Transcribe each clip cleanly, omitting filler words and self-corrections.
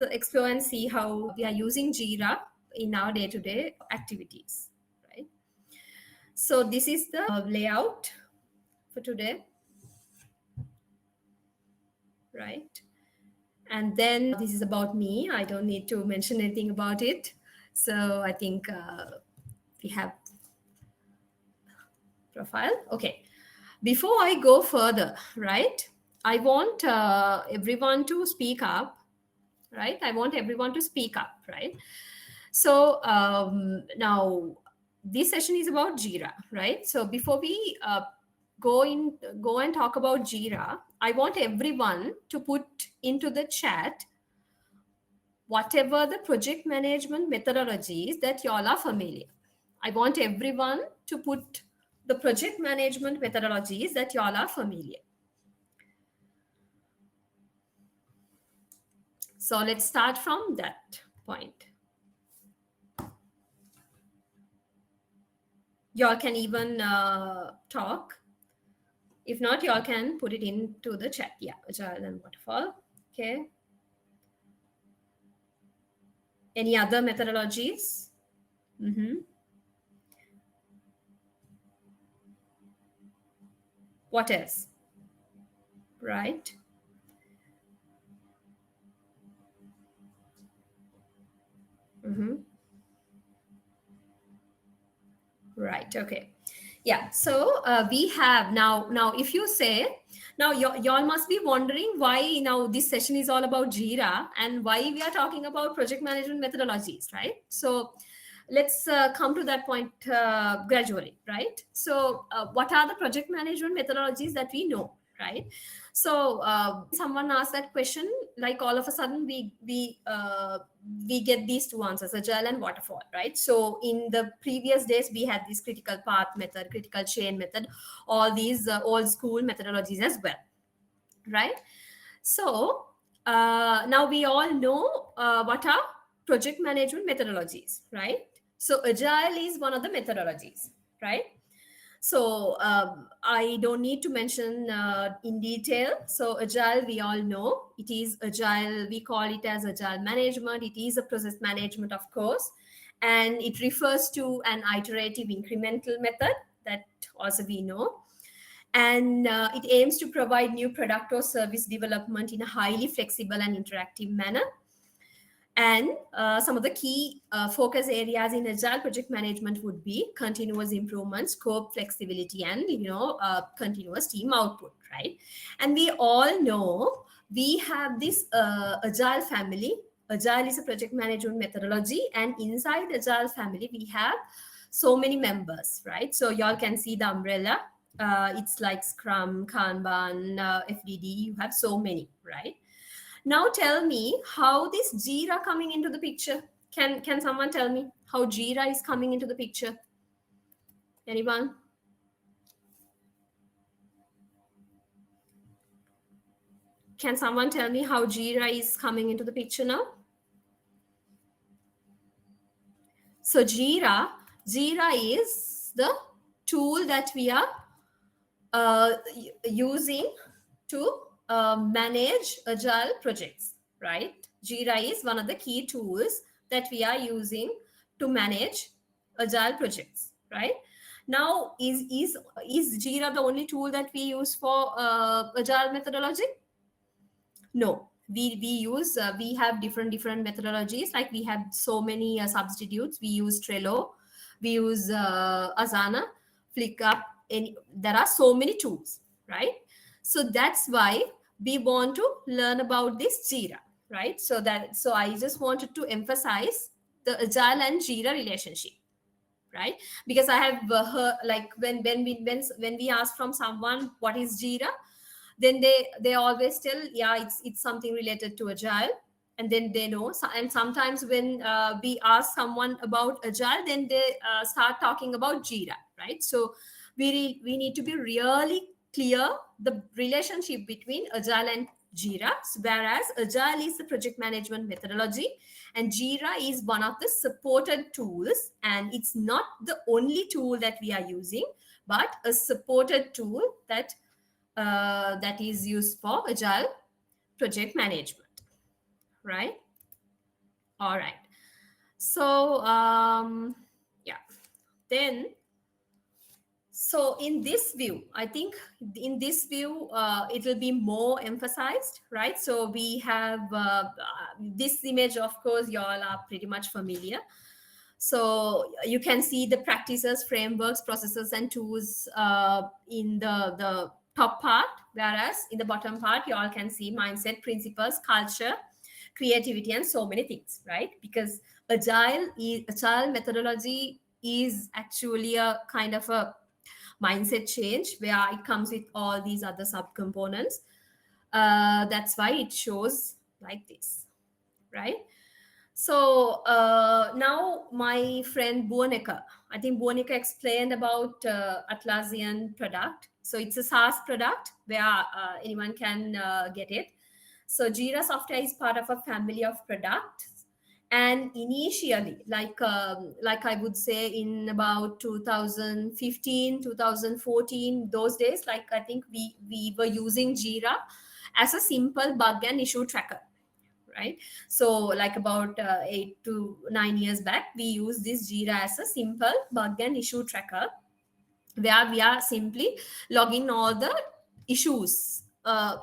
explore and see how we are using Jira in our day-to-day activities, right? So this is the layout for today, right? And then this is about me. I don't need to mention anything about it. So I think we have profile. Okay. Before I go further, right? I want everyone to speak up, right? I want everyone to speak up, right? So now this session is about Jira, right? So before we go and talk about Jira, I want everyone to put into the chat whatever the project management methodologies that y'all are familiar. I want everyone to put the project management methodologies that y'all are familiar. So let's start from that point. Y'all can even talk. If not, y'all can put it into the chat. Yeah, Agile and Waterfall. Okay. Any other methodologies? What else? Right. Right. Okay. Yeah. So we have now. If you say now, y'all must be wondering why now this session is all about Jira and why we are talking about project management methodologies, right? So let's come to that point gradually, right? So what are the project management methodologies that we know, right? So someone asked that question, like all of a sudden we get these two answers, Agile and Waterfall, right? So in the previous days we had this critical path method, critical chain method, all these old school methodologies as well, right? So now we all know what are project management methodologies, right? So Agile is one of the methodologies, right? So I don't need to mention in detail. So Agile, we all know it is Agile. We call it as Agile management. It is a process management, of course, and it refers to an iterative incremental method that also we know. And it aims to provide new product or service development in a highly flexible and interactive manner. And some of the key focus areas in agile project management would be continuous improvement, scope flexibility, and continuous team output, right? And we all know we have this agile family. Agile is a project management methodology, and inside agile family we have so many members, right? So y'all can see the umbrella. It's like Scrum, Kanban, FDD. You have so many, right? Now tell me how this Jira coming into the picture. Can someone tell me how Jira is coming into the picture? Anyone? Can someone tell me how Jira is coming into the picture now? So Jira is the tool that we are using to manage agile projects, right? Jira is one of the key tools that we are using to manage agile projects, right? Now, is Jira the only tool that we use for agile methodology? No, we have different methodologies. Like we have so many substitutes. We use Trello, we use Asana, ClickUp, and there are so many tools, right? So that's why we want to learn about this Jira, right? So I just wanted to emphasize the Agile and Jira relationship, right? Because I have heard, like when we ask from someone what is Jira, then they always tell, yeah, it's something related to agile, and then they know. And sometimes when we ask someone about agile, then they start talking about Jira, right? So we need to be really clear the relationship between agile and Jira, whereas agile is the project management methodology and Jira is one of the supported tools, and it's not the only tool that we are using, but a supported tool that that is used for agile project management, right? All right. So yeah, then so in this view, I think in this view, it will be more emphasized, right? So we have this image, of course, you all are pretty much familiar. So you can see the practices, frameworks, processes, and tools in the top part, whereas in the bottom part, you all can see mindset, principles, culture, creativity, and so many things, right? Because agile methodology is actually a kind of a mindset change where it comes with all these other subcomponents. That's why it shows like this, right? So now my friend Buoneka, I think Buoneka explained about Atlassian product. So it's a SaaS product where anyone can get it. So Jira software is part of a family of products. And initially, like I would say in about 2015, 2014, those days, like I think we were using Jira as a simple bug and issue tracker, right? So like about 8 to 9 years back, we use this Jira as a simple bug and issue tracker where we are simply logging all the issues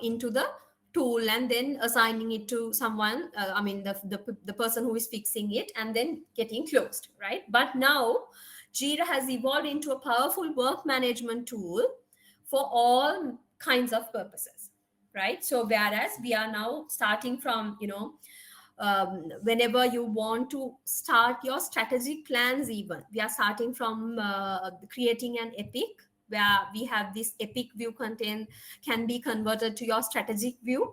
into the tool and then assigning it to someone, I mean the person who is fixing it, and then getting closed, right? But now Jira has evolved into a powerful work management tool for all kinds of purposes, right? So whereas we are now starting from, whenever you want to start your strategic plans, even we are starting from creating an epic where we have this epic view content can be converted to your strategic view,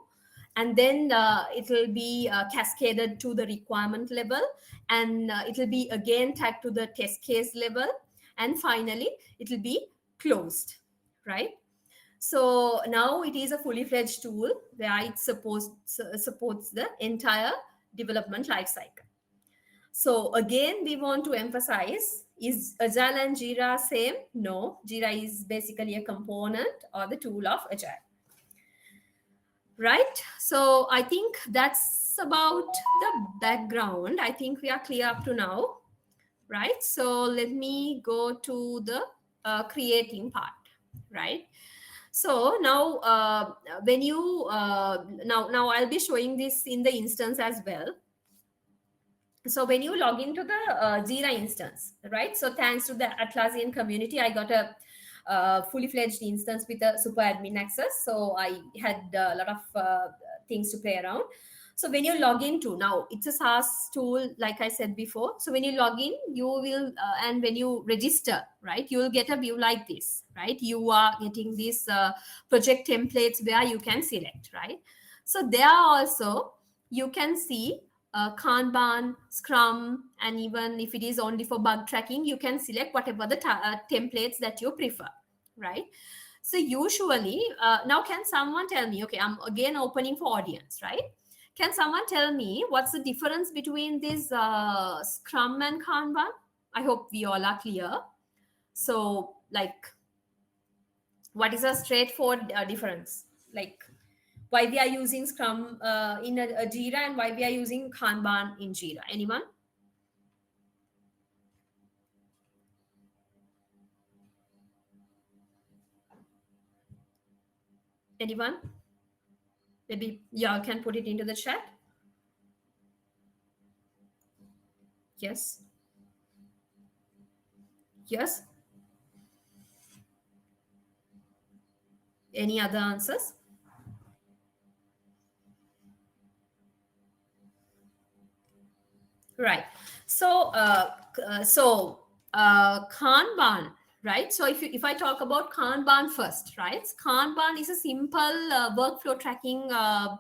and then it will be cascaded to the requirement level, and it will be again tagged to the test case level, and finally it will be closed, right? So now it is a fully fledged tool where it supports the entire development lifecycle. So again, we want to emphasize, is Agile and Jira same? No, Jira is basically a component or the tool of Agile, right? So I think that's about the background. I think we are clear up to now, right? So let me go to the creating part, right? So now when you now I'll be showing this in the instance as well. So when you log into the Jira instance, right? So thanks to the Atlassian community, I got a fully fledged instance with a super admin access. So I had a lot of things to play around. So when you log into, now it's a SaaS tool, like I said before. So when you log in, you will, and when you register, right, you will get a view like this, right? You are getting these project templates where you can select, right? So there also, you can see Kanban, Scrum, and even if it is only for bug tracking, you can select whatever the templates that you prefer, right? So usually, now can someone tell me, okay, I'm again opening for audience, right? Can someone tell me what's the difference between this Scrum and Kanban? I hope we all are clear. So, like, what is a straightforward difference? Like, why we are using Scrum in a Jira and why we are using Kanban in Jira? Anyone? Anyone? Maybe y'all can put it into the chat. Yes. Yes. Any other answers? Right. So, Kanban, right? So, if I talk about Kanban first, right? Kanban is a simple workflow tracking uh,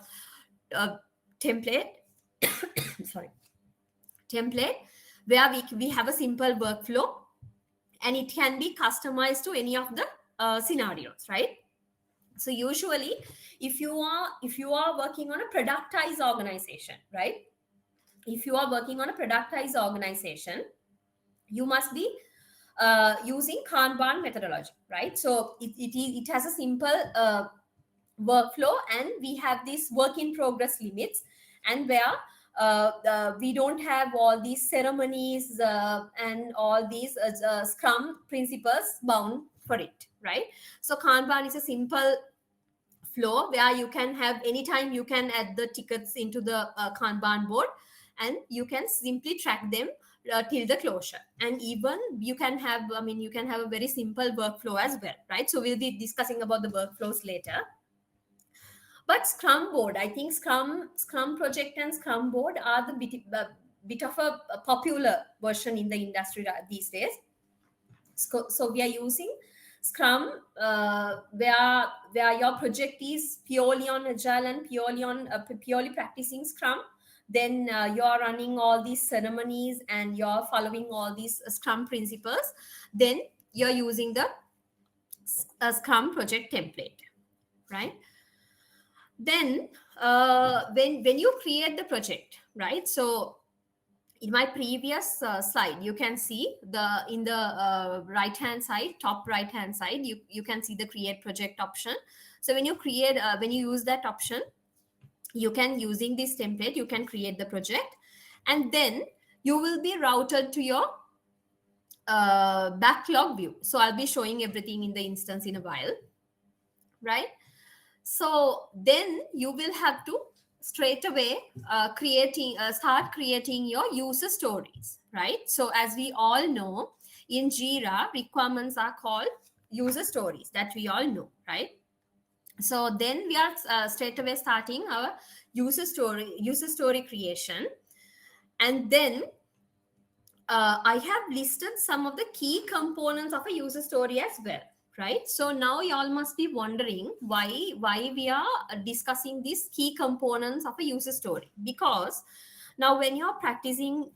template. Sorry, template where we have a simple workflow, and it can be customized to any of the scenarios, right? So usually, if you are working on a productized organization, right? If you are working on a productized organization, you must be using Kanban methodology, right? So it has a simple workflow, and we have these work in progress limits, and where we don't have all these ceremonies and all these Scrum principles bound for it, right? So Kanban is a simple flow where you can have anytime you can add the tickets into the Kanban board, and you can simply track them till the closure. And even you can have, I mean, you can have a very simple workflow as well, right? So we'll be discussing about the workflows later. But Scrum board, I think Scrum project and Scrum board are the bit of a popular version in the industry these days. So we are using Scrum where your project is purely on Agile and purely practicing Scrum. Then you're running all these ceremonies and you're following all these Scrum principles. Then you're using the Scrum project template, right? Then when you create the project, right? So in my previous slide, you can see in the right hand side, top right hand side, you can see the create project option. So when you use that option, you can, using this template, you can create the project, and then you will be routed to your backlog view. So I'll be showing everything in the instance in a while, right? So then you will have to straight away start creating your user stories, right? So as we all know, in Jira, requirements are called user stories, that we all know, right? So then we are straight away starting our user story creation. And then I have listed some of the key components of a user story as well, right? So now y'all must be wondering why we are discussing these key components of a user story. Because now when you're practicing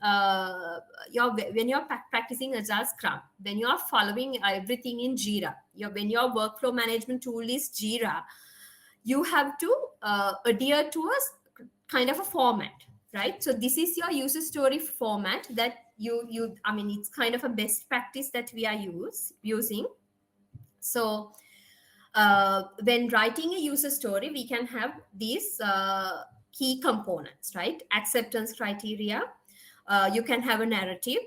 practicing Agile Scrum, when you're following everything in Jira, when your workflow management tool is Jira, you have to adhere to a kind of a format, right? So this is your user story format that I mean, it's kind of a best practice that we are using. So when writing a user story, we can have these key components, right? Acceptance criteria. You can have a narrative,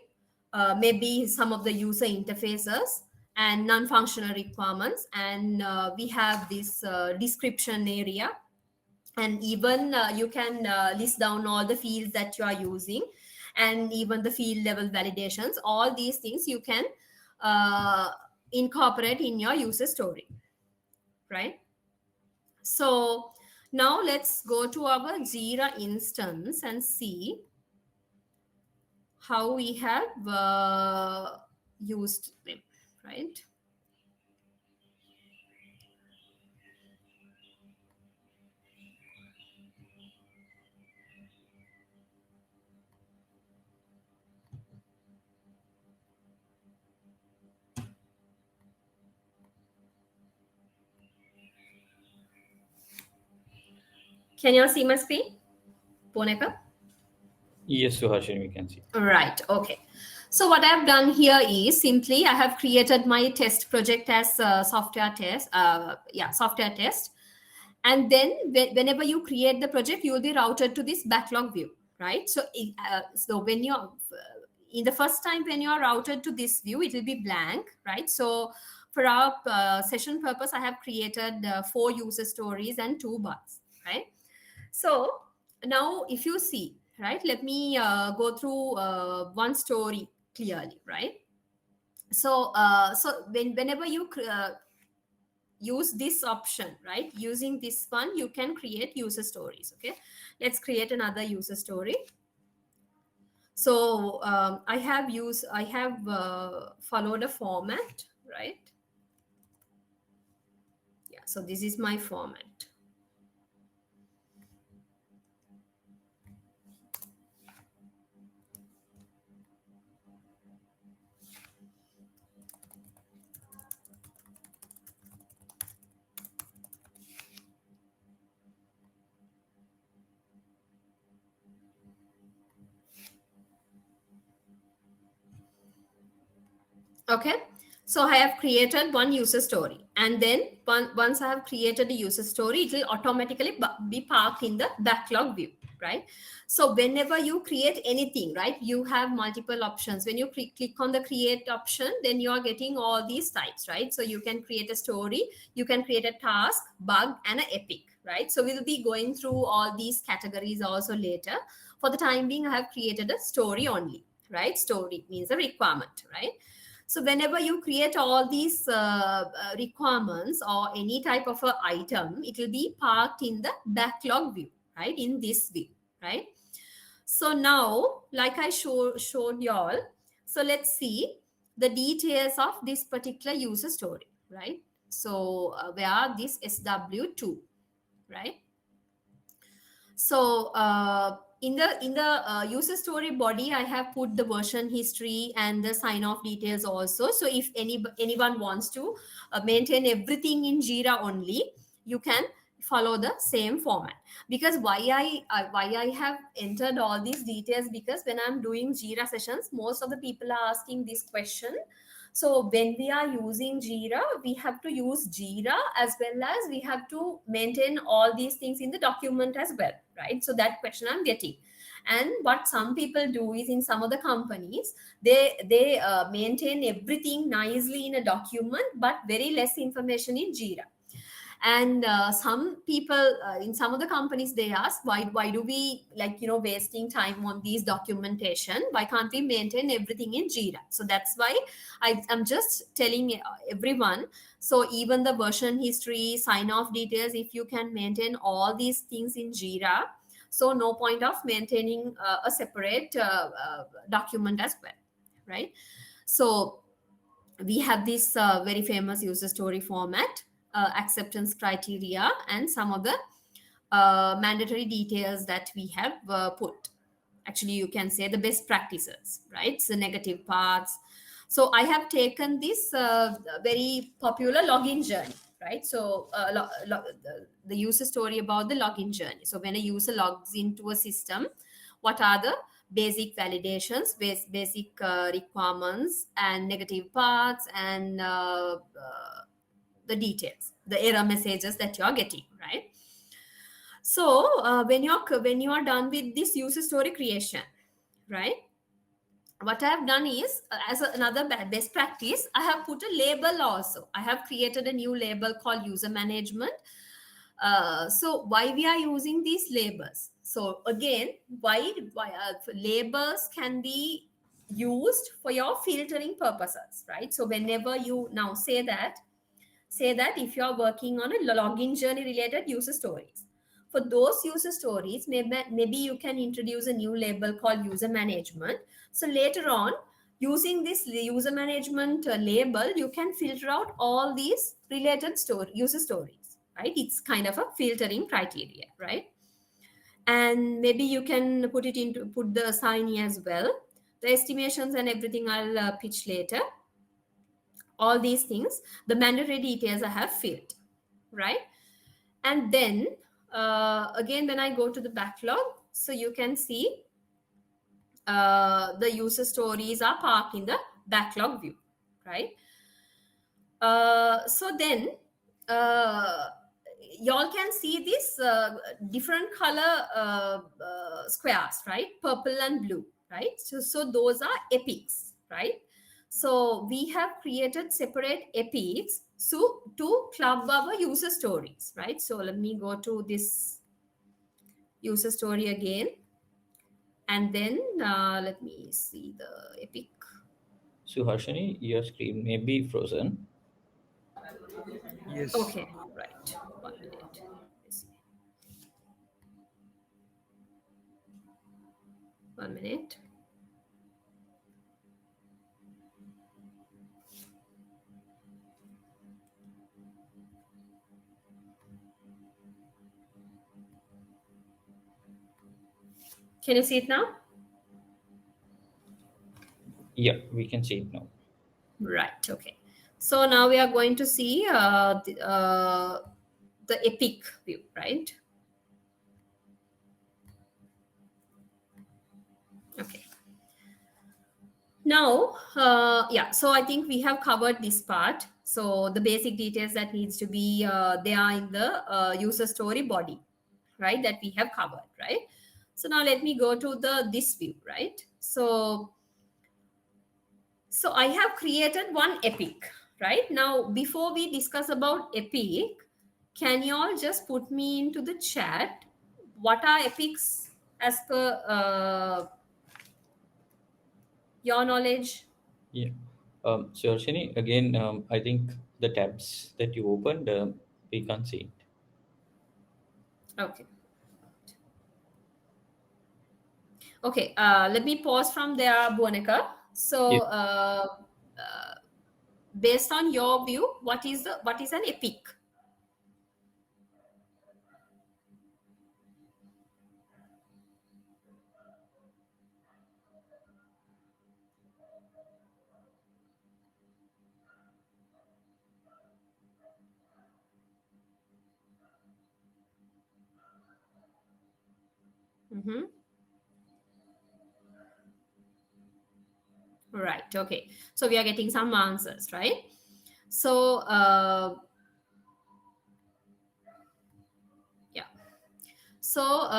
maybe some of the user interfaces and non-functional requirements. And we have this description area. And even you can list down all the fields that you are using, and even the field level validations. All these things you can incorporate in your user story, right? So now let's go to our Jira instance and see how we have used them, right? Can you all see my screen, Boneka? Yes, Suhasini, we can see. Right. Okay. So what I've done here is simply I have created my test project as software test. Software test. And then whenever you create the project, you will be routed to this backlog view, right? So when you're in the first time when you're routed to this view, it will be blank, right? So for our session purpose, I have created 4 user stories and 2 bars, right? So now if you see, right, let me go through one story clearly, right? So whenever you use this option, right, using this one, you can create user stories. Okay, let's create another user story. So I have followed a format, right? Yeah, so this is my format. Okay, so I have created one user story, and then once I have created a user story, it will automatically be parked in the backlog view, right? So whenever you create anything, right, you have multiple options. When you click on the create option, then you are getting all these types, right? So you can create a story, you can create a task, bug, and an epic, right? So we'll be going through all these categories also later. For the time being, I have created a story only, right? Story means a requirement, right? So whenever you create all these requirements or any type of a item, it will be parked in the backlog view, right? In this view, right? So now, like I showed y'all, so let's see the details of this particular user story, right? So where this SW2, right? So in the user story body, I have put the version history and the sign off details also. So if anyone wants to maintain everything in Jira only, you can follow the same format. Because why I have entered all these details, because when I'm doing Jira sessions, most of the people are asking this question. So when we are using Jira, we have to use Jira as well as we have to maintain all these things in the document as well, right? So that question I'm getting. And what some people do is, in some of the companies, they maintain everything nicely in a document, but very less information in Jira. And some people in some of the companies, they ask, why do we, like, wasting time on these documentation? Why can't we maintain everything in Jira? So that's why I'm just telling everyone. So even the version history, sign off details, if you can maintain all these things in Jira, so no point of maintaining a separate document as well, right? So we have this very famous user story format, acceptance criteria, and some of the mandatory details that we have put. Actually, you can say the best practices, right? So negative parts. So I have taken this very popular login journey, right? So the user story about the login journey. So when a user logs into a system, what are the basic validations, basic requirements, and negative parts, and the details, the error messages that you are getting, right? So when you are done with this user story creation, right, what I have done is, another best practice, I have put a label also. I have created a new label called user management. So why we are using these labels? So again, why labels can be used for your filtering purposes, right? So whenever you now say that if you are working on a login journey related user stories, for those user stories, maybe you can introduce a new label called user management. So later on, using this user management label, you can filter out all these related user stories, right? It's kind of a filtering criteria, right? And maybe you can put the assignee as well. The estimations and everything I'll pitch later. All these things, the mandatory details I have filled, right? And then again, when I go to the backlog, so you can see the user stories are parked in the backlog view, right? So then y'all can see this different color squares, right? Purple and blue, right? So those are epics, right? So we have created separate epics so to club our user stories, right? So let me go to this user story again, and then let me see the epic. Suharshini, your screen may be frozen. Yes. Okay, right. 1 minute. Let's see. 1 minute. Can you see it now? Yeah, we can see it now. Right. Okay. So now we are going to see the epic view, right? Okay. Now, yeah. So I think we have covered this part. So the basic details that needs to be they are in the user story body, right? That we have covered, right? So now let me go to the this view, right? So I have created one epic, right? Now before we discuss about epic, can you all just put me into the chat what are epics as per your knowledge? Yeah. So Harshini, again, I think the tabs that you opened, we can't see it. Okay. Okay, let me pause from there, Buanika. Yes. So, based on your view, what is an epic? Mm-hmm. Right. Okay. So we are getting some answers, right? So, yeah. So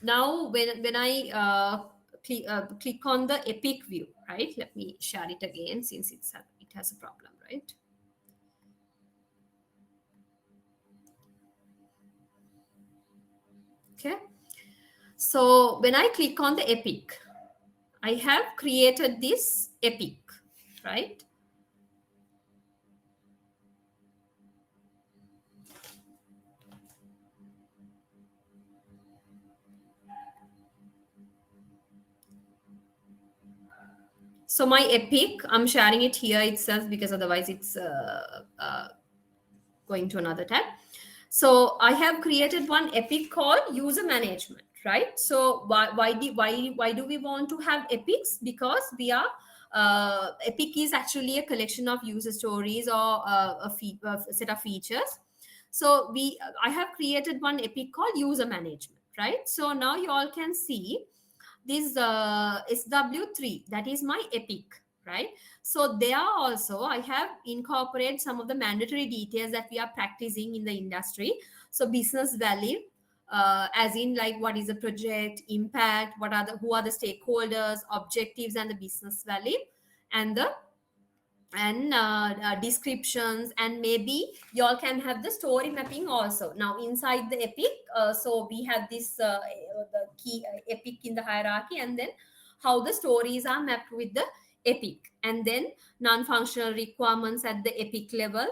now when I click on the epic view, right? Let me share it again since it has a problem, right? Okay. So when I click on the epic, I have created this epic, right? So my epic, I'm sharing it here itself because otherwise it's going to another tab. So I have created one epic called user management, right? So why do we want to have epics? Because we are epic is actually a collection of user stories or a set of features. So I have created one epic called user management, right? So now you all can see this SW3, that is my epic, right? So there also I have incorporated some of the mandatory details that we are practicing in the industry. So business value, as in like what is the project impact, who are the stakeholders, objectives, and the business value, and the descriptions, and maybe y'all can have the story mapping also. Now inside the epic, so we have this the key epic in the hierarchy, and then how the stories are mapped with the epic, and then non-functional requirements at the epic level,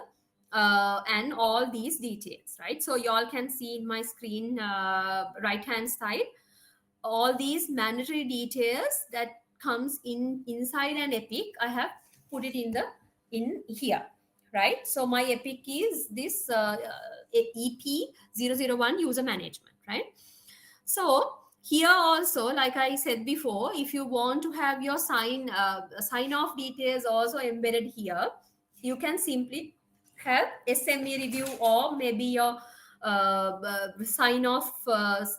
and all these details, right? So y'all can see in my screen, right hand side, all these mandatory details that comes in inside an epic. I have put it in here, right? So my epic is this EP001 user management, right? So here also, like I said before, if you want to have your sign off details also embedded here, you can simply have SME review or maybe your sign off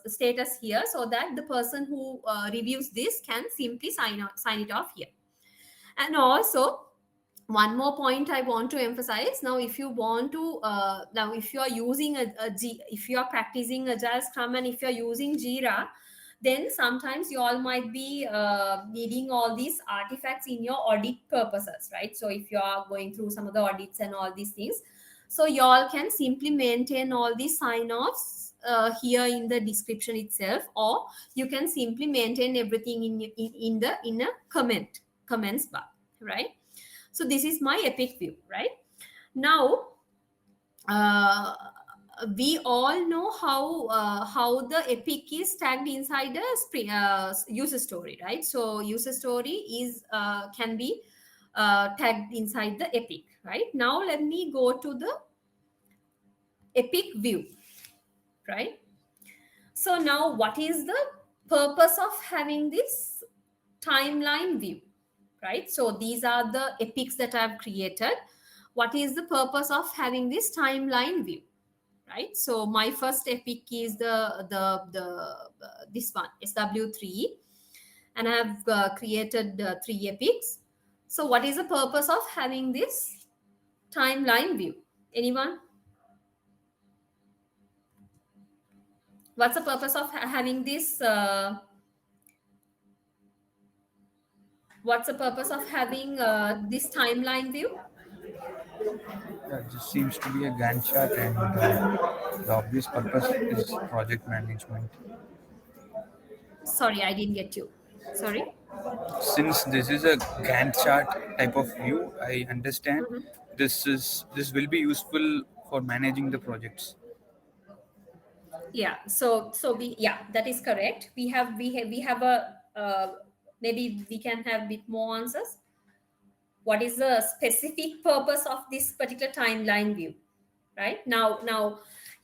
status here, so that the person who reviews this can simply sign it off here. And also one more point I want to emphasize. Now if you want to now if you are using if you are practicing agile scrum and if you are using Jira, then sometimes you all might be needing all these artifacts in your audit purposes, right? So if you are going through some of the audits and all these things, so you all can simply maintain all these sign offs here in the description itself, or you can simply maintain everything in a comments bar, right? So this is my epic view, right? Now, uh, we all know how the epic is tagged inside a user story, right? So user story is can be tagged inside the epic, right? Now let me go to the epic view, right? So now what is the purpose of having this timeline view, right? So these are the epics that I've created. What is the purpose of having this timeline view, right? So my first epic is the this one SW3, and I have created three epics. So what is the purpose of having this timeline view? Anyone? What's the purpose of having this? What's the purpose of having this timeline view? This seems to be a Gantt chart, and the obvious purpose is project management. Sorry, I didn't get you. Sorry. Since this is a Gantt chart type of view, I understand Mhm. this will be useful for managing the projects. Yeah. So we, yeah, that is correct. We have a maybe we can have a bit more answers. What is the specific purpose of this particular timeline view? Right now,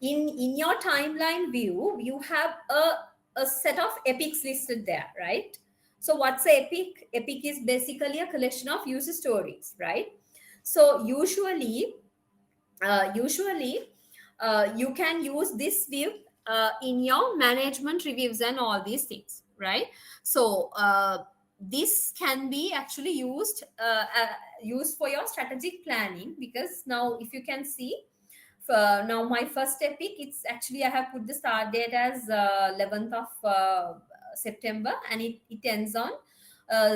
in your timeline view, you have a set of epics listed there, right? So what's a epic is basically a collection of user stories, right? So usually you can use this view in your management reviews and all these things, right? So this can be actually used for your strategic planning, because now if you can see, now my first epic, it's actually I have put the start date as 11th of September, and it ends on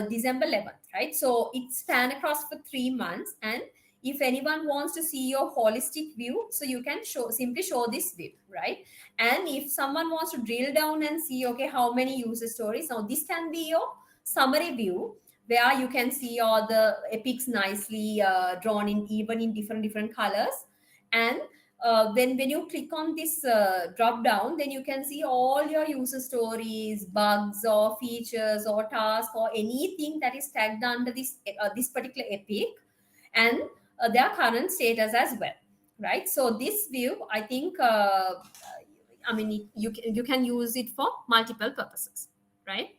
December 11th, right? So it span across for 3 months, and if anyone wants to see your holistic view, so you can simply show this view, right? And if someone wants to drill down and see, okay, how many user stories, now this can be your summary view, where you can see all the epics nicely drawn in, even in different colors. And when you click on this drop down, then you can see all your user stories, bugs or features or tasks or anything that is tagged under this particular epic, and their current status as well, right? So this view, I think, I mean, you can use it for multiple purposes, right?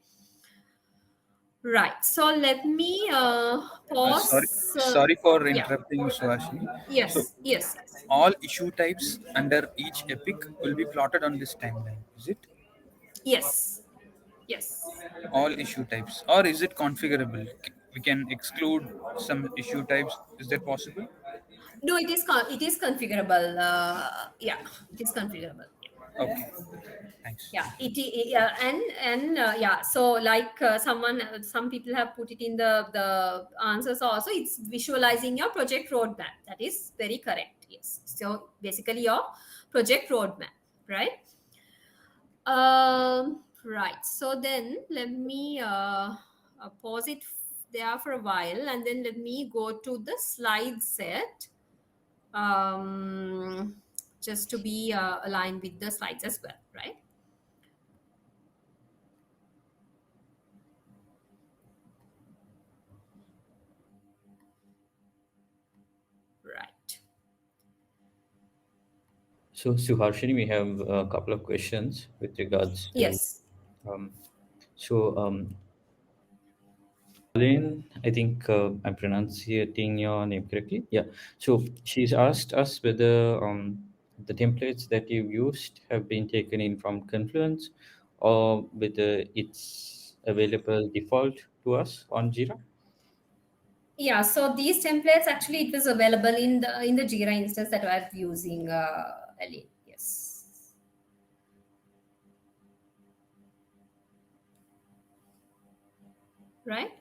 Right. So let me Sorry, pause. sorry for Yeah. interrupting, Suhashini. So, Yes. Yes. Yes. all issue types under each epic will be plotted on this timeline. Is it Yes. Yes. all issue types, or is it configurable? We can exclude some issue types. Is that possible? No, it is configurable. Yeah, it is configurable. Okay, thanks. Yeah, and yeah. So like some people have put it in the answers also. It's visualizing your project roadmap. That is very correct. Yes. So basically your project roadmap, right? Right. So then let me pause it there for a while, and then let me go to the slide set, um, just to be aligned with the slides as well, right? Right. So, Suharshini, we have a couple of questions with regards to. Yes. Um, so, Lynn, I think I'm pronouncing your name correctly. Yeah. So she's asked us whether the templates that you used have been taken in from Confluence, or whether it's available default to us on Jira. Yeah. So these templates, actually, it was available in the Jira instance that I was using, Ali. Yes. Right.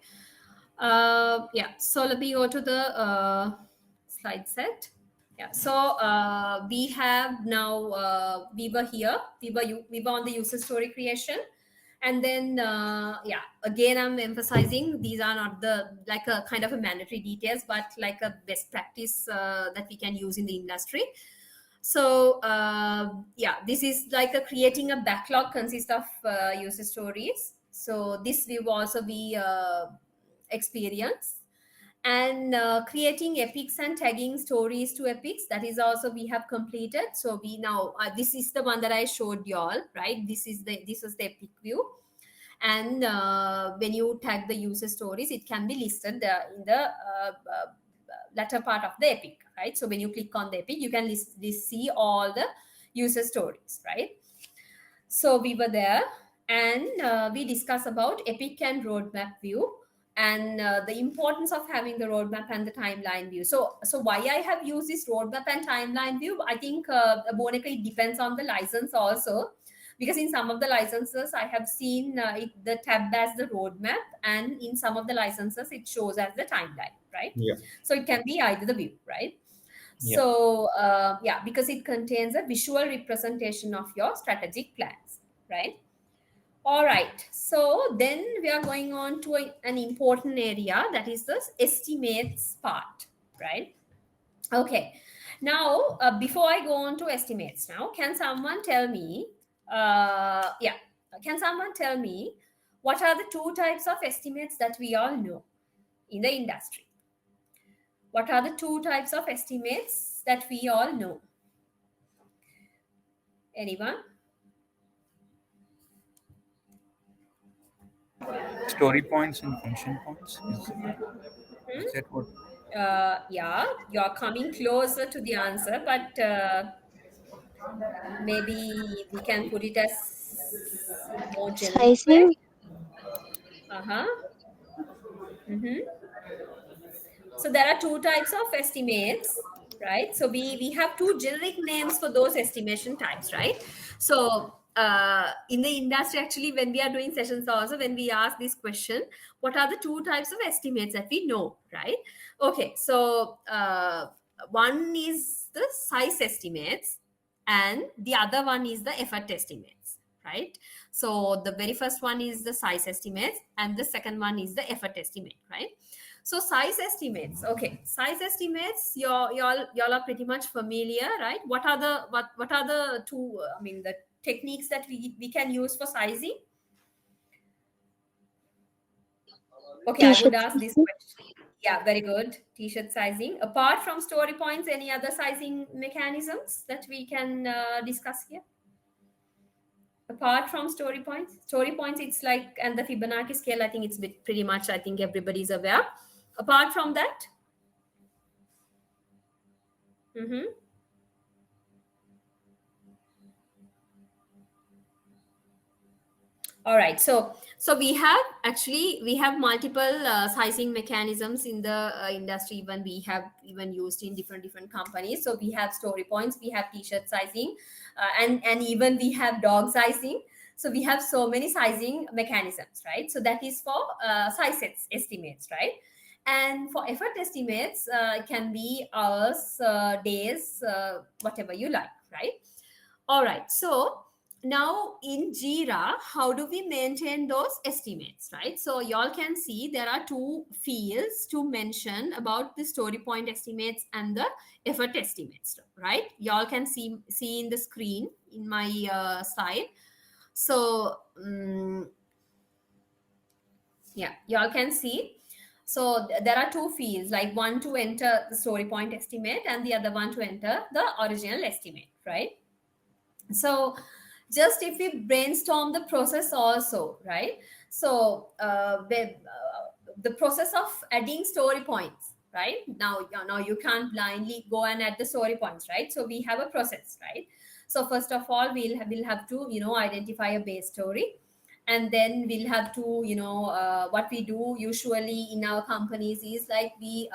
Yeah. So let me go to the slide set. Yeah. So we have now, we were here. We were on the user story creation, and then yeah. Again, I'm emphasizing these are not the like a kind of a mandatory details, but like a best practice that we can use in the industry. So yeah, this is like a creating a backlog consists of user stories. So this will also be experience, and creating epics and tagging stories to epics, that is also we have completed. So we now this is the one that I showed you all, right? This is the epic view, and when you tag the user stories, it can be listed in the latter part of the epic, right? So when you click on the epic, you can see all the user stories, right? So we were there, and we discussed about epic and roadmap view, and the importance of having the roadmap and the timeline view. So why I have used this roadmap and timeline view, I think Boneka, it depends on the license also. because in some of the licenses I have seen the tab as the roadmap, and in some of the licenses it shows as the timeline, right? Yeah. So it can be either the view, right? Yeah. So yeah, because it contains a visual representation of your strategic plans, right? All right, so then we are going on to an important area, that is the estimates part, right? Okay, now before I go on to estimates, now can someone tell me, yeah, can someone tell me what are the two types of estimates that we all know in the industry? What are the two types of estimates that we all know? Anyone? Story points and function points. Is that what? Yeah, you're coming closer to the answer, but maybe we can put it as more generic way. Sizing, Uh-huh. Mm-hmm. So there are two types of estimates, right? So we have two generic names for those estimation types, right? So in the industry, actually, when we are doing sessions also, when we ask this question, what are the two types of estimates that we know, right? Okay, so one is the size estimates and the other one is the effort estimates, right? So the very first one is the size estimates and the second one is the effort estimate, right? So size estimates. Okay, size estimates. Y'all are pretty much familiar, right? What are the two? I mean, the techniques that we can use for sizing. Okay, I would t-shirt ask this sizing, question. Yeah, very good. T-shirt sizing. Apart from story points, any other sizing mechanisms that we can discuss here? Apart from story points, it's like, and the Fibonacci scale, I think it's pretty much, I think everybody's aware. Apart from that. Mm-hmm. All right, so we have multiple sizing mechanisms in the industry. Even we have even used in different companies. So we have story points, we have t-shirt sizing, and even we have dog sizing. So we have so many sizing mechanisms, right? So that is for estimates, right? And for effort estimates, it can be hours, days, whatever you like, right? All right, so now in Jira, how do we maintain those estimates, right? So y'all can see there are two fields to mention about the story point estimates and the effort estimates, right? Y'all can see in the screen in my slide. So yeah, y'all can see. So there are two fields, like one to enter the story point estimate and the other one to enter the original estimate, right? So just if we brainstorm the process also, right? So the process of adding story points, right? Now you can't blindly go and add the story points, right? So we have a process, right? So first of all, we'll have to identify a base story, and then we'll have to what we do usually in our companies is like we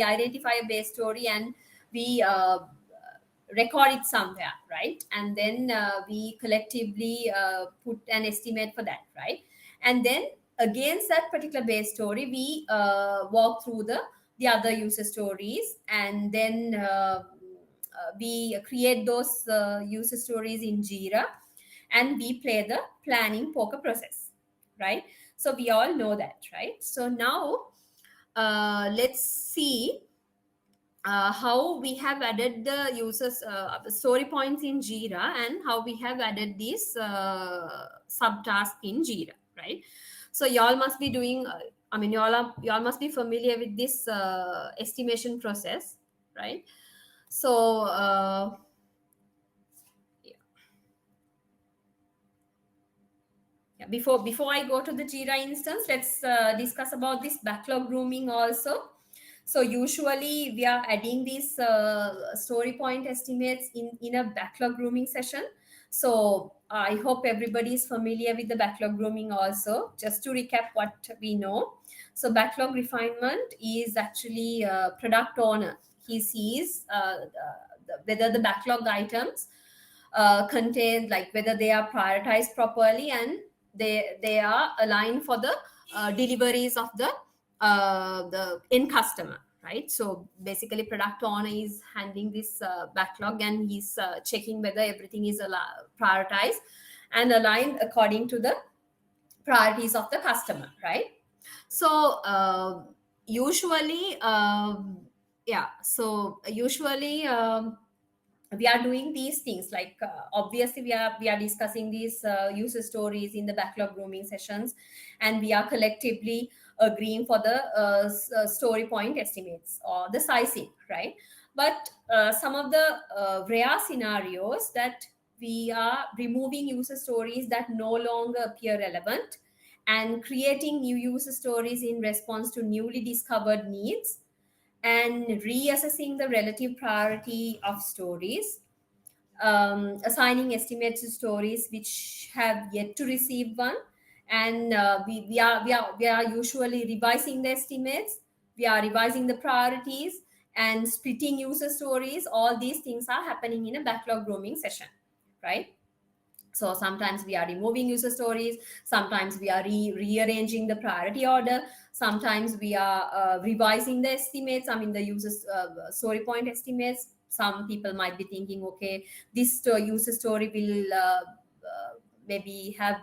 identify a base story and we record it somewhere, right? And then we collectively put an estimate for that, right? And then against that particular base story, we walk through the other user stories, and then we create those user stories in Jira, and we play the planning poker process, right? So we all know that, right? So now let's see how we have added the users story points in Jira, and how we have added these subtask in Jira, right? So y'all must be doing I mean y'all must be familiar with this estimation process, right? So yeah, before I go to the Jira instance, let's discuss about this backlog grooming also. So usually we are adding these story point estimates in a backlog grooming session. So I hope everybody is familiar with the backlog grooming also. Just to recap what we know. So backlog refinement is actually product owner. He sees whether the backlog items contained, like whether they are prioritized properly and they are aligned for the deliveries of the end customer, right? So basically product owner is handling this backlog, and he's checking whether everything is prioritized and aligned according to the priorities of the customer, right? So usually yeah so usually we are doing these things, like obviously we are discussing these user stories in the backlog grooming sessions, and we are collectively agreeing for the story point estimates or the sizing, right? But some of the rare scenarios that we are removing user stories that no longer appear relevant and creating new user stories in response to newly discovered needs, and reassessing the relative priority of stories, assigning estimates to stories which have yet to receive one, and we are usually revising the estimates, we are revising the priorities, and splitting user stories. All these things are happening in a backlog grooming session, right? So sometimes we are removing user stories, sometimes we are rearranging the priority order, sometimes we are revising the estimates, I mean the user story point estimates. Some people might be thinking, okay, this user story will maybe have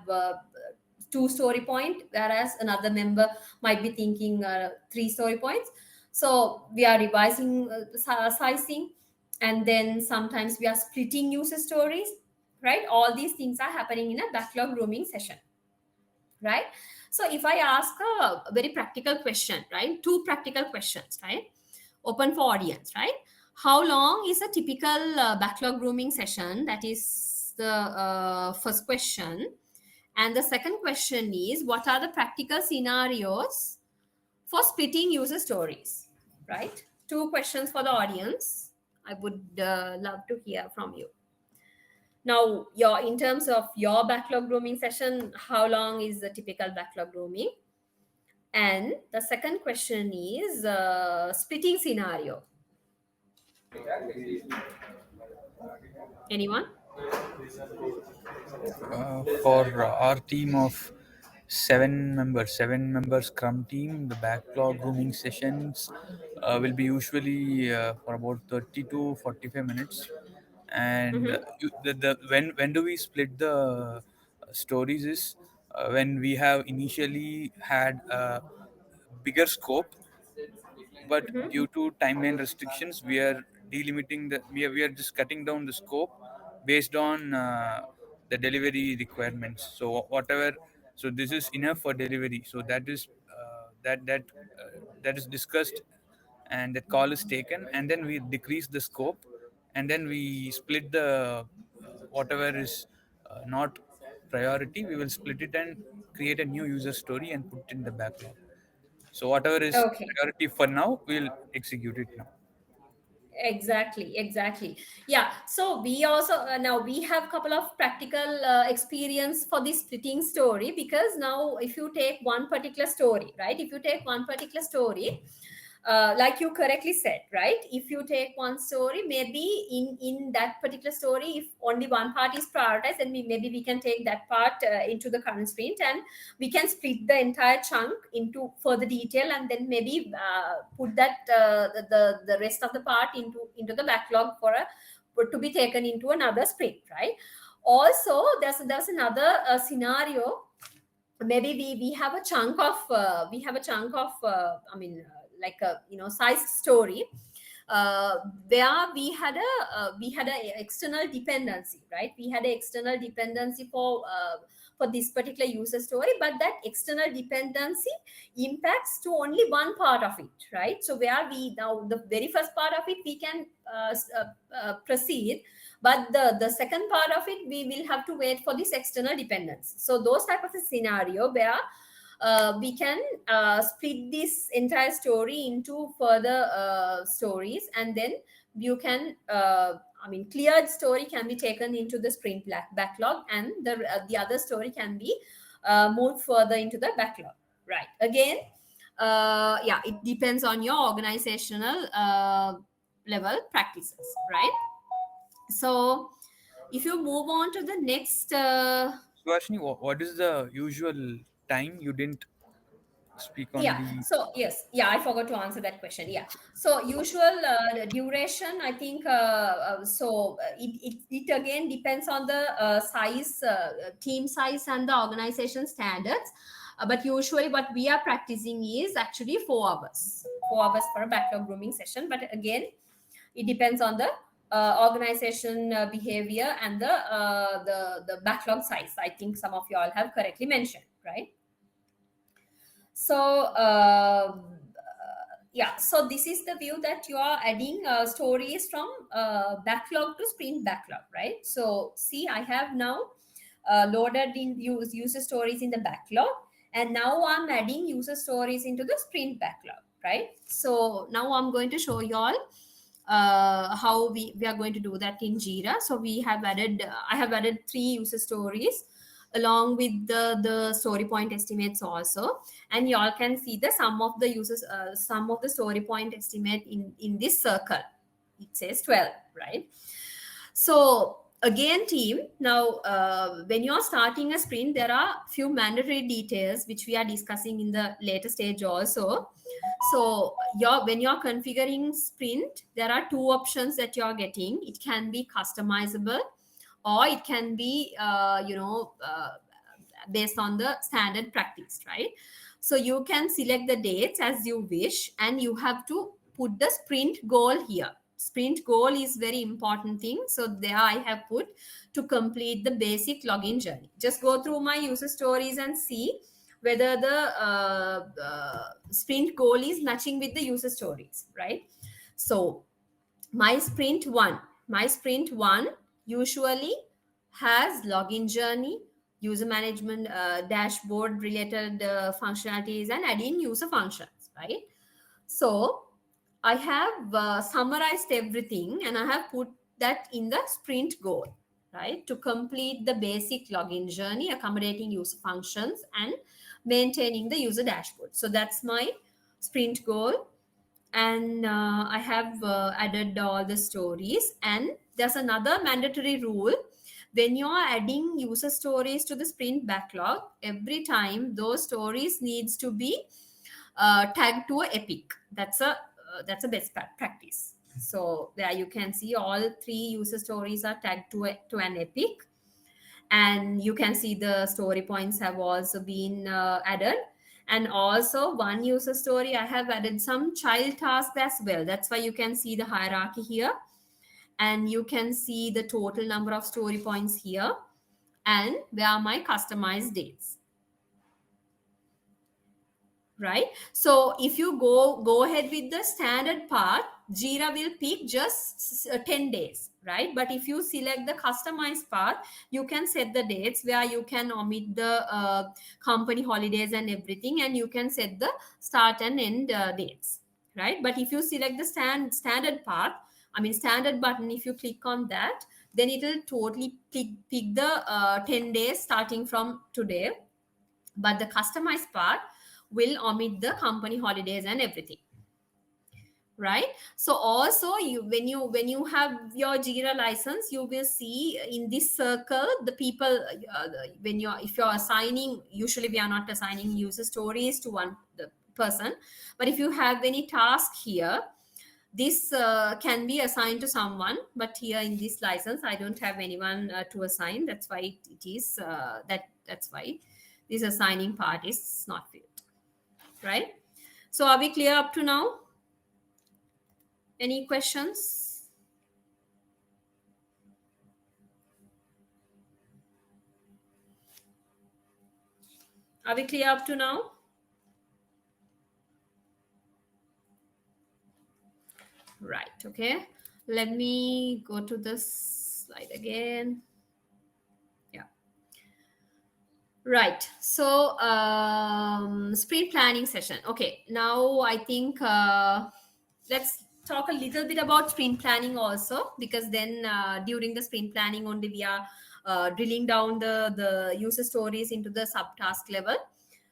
two story point, whereas another member might be thinking three story points. So we are revising sizing, and then sometimes we are splitting user stories, right? All these things are happening in a backlog grooming session, right? So if I ask a very practical question, right, two practical questions, right, open for audience, right? How long is a typical backlog grooming session? That is the first question. And the second question is, what are the practical scenarios for splitting user stories, right? Two questions for the audience. I would love to hear from you. Now, your in terms of your backlog grooming session, how long is the typical backlog grooming? And the second question is splitting scenario. Anyone? For our team of 7 members, 7 members Scrum team, the backlog grooming sessions will be usually for about 30 to 45 minutes. And Mm-hmm. when do we split the stories is when we have initially had a bigger scope, but Mm-hmm. due to timeline restrictions we are delimiting we are just cutting down the scope based on the delivery requirements. So whatever, so this is enough for delivery, so that is that is discussed, and that call is taken, and then we decrease the scope, and then we split the whatever is not priority, we will split it and create a new user story and put it in the backlog. So whatever is Okay. priority for now, we'll execute it now. Exactly. Yeah, so we also now we have couple of practical experience for this splitting story, because now if you take one particular story, right, if you take one particular story, like you correctly said, right, if you take one story, maybe in that particular story, if only one part is prioritized, then maybe we can take that part into the current sprint, and we can split the entire chunk into further detail, and then maybe put that the rest of the part into the backlog for a to be taken into another sprint, right? Also, there's another scenario. Maybe we have a chunk of I mean like a sized story, uh, where we had a external dependency, right? We had an external dependency for this particular user story, but that external dependency impacts to only one part of it, right? So where we now the very first part of it we can proceed, but the second part of it we will have to wait for this external dependence. So those type of a scenario where we can split this entire story into further stories, and then you can I mean cleared story can be taken into the sprint backlog, and the other story can be moved further into the backlog, right? Again, yeah, it depends on your organizational level practices, right? So If you move on to the next, Suhashini, what is the usual time? You didn't speak on yeah. the. So yes, yeah, I forgot to answer that question. Yeah. So usual duration, I think. It again depends on the size, team size, and the organization standards. But usually, what we are practicing is actually 4 hours. 4 hours for a backlog grooming session. But again, it depends on the organization behavior and the backlog size. I think some of you all have correctly mentioned, right? So yeah, so this is the view that you are adding stories from backlog to sprint backlog, right? So see, I have now loaded in user stories in the backlog, and now I'm adding user stories into the sprint backlog, right? So now I'm going to show you all how we are going to do that in Jira. So we have added, I have added 3 user stories along with the story point estimates also, and you all can see the sum of the users, sum of the story point estimate in this circle. It says 12, right? So again, team, now when you're starting a sprint, there are few mandatory details which we are discussing in the later stage also. So when you're configuring sprint, there are 2 options that you're getting. It can be customizable, or it can be based on the standard practice, right? So you can select the dates as you wish, and you have to put the sprint goal here. Sprint goal is very important thing. So there I have put to complete the basic login journey. Just go through my user stories and see whether the sprint goal is matching with the user stories, right? So my sprint one usually has login journey, user management, dashboard related functionalities, and add-in user functions, right? So I have summarized everything, and I have put that in the sprint goal, right? To complete the basic login journey, accommodating user functions, and maintaining the user dashboard. So that's my sprint goal. And I have added all the stories. And there's another mandatory rule: when you are adding user stories to the sprint backlog, every time those stories needs to be tagged to a epic. That's a best practice. So there you can see all 3 user stories are tagged to an epic, and you can see the story points have also been added. And also, one user story, I have added some child tasks as well. That's why you can see the hierarchy here, and you can see the total number of story points here, and where are my customized dates, right? So if you go ahead with the standard path, Jira will pick just 10 days, right? But if you select the customized path, you can set the dates where you can omit the company holidays and everything, and you can set the start and end dates, right? But if you select the standard path, I mean standard button, if you click on that, then it will totally pick the 10 days starting from today. But the customized part will omit the company holidays and everything, right? So also, when you have your Jira license, you will see in this circle the people, when you're if you're assigning, usually we are not assigning user stories to one the person, but if you have any task here, this can be assigned to someone. But here in this license, I don't have anyone to assign. That's why it is that's why this assigning part is not filled, right? So are we clear up to now? Any questions? Are we clear up to now? Right. Okay, let me go to this slide again. Yeah. Right. So sprint planning session. Okay, now I think let's talk a little bit about sprint planning also, because then during the sprint planning only we are drilling down the user stories into the subtask level.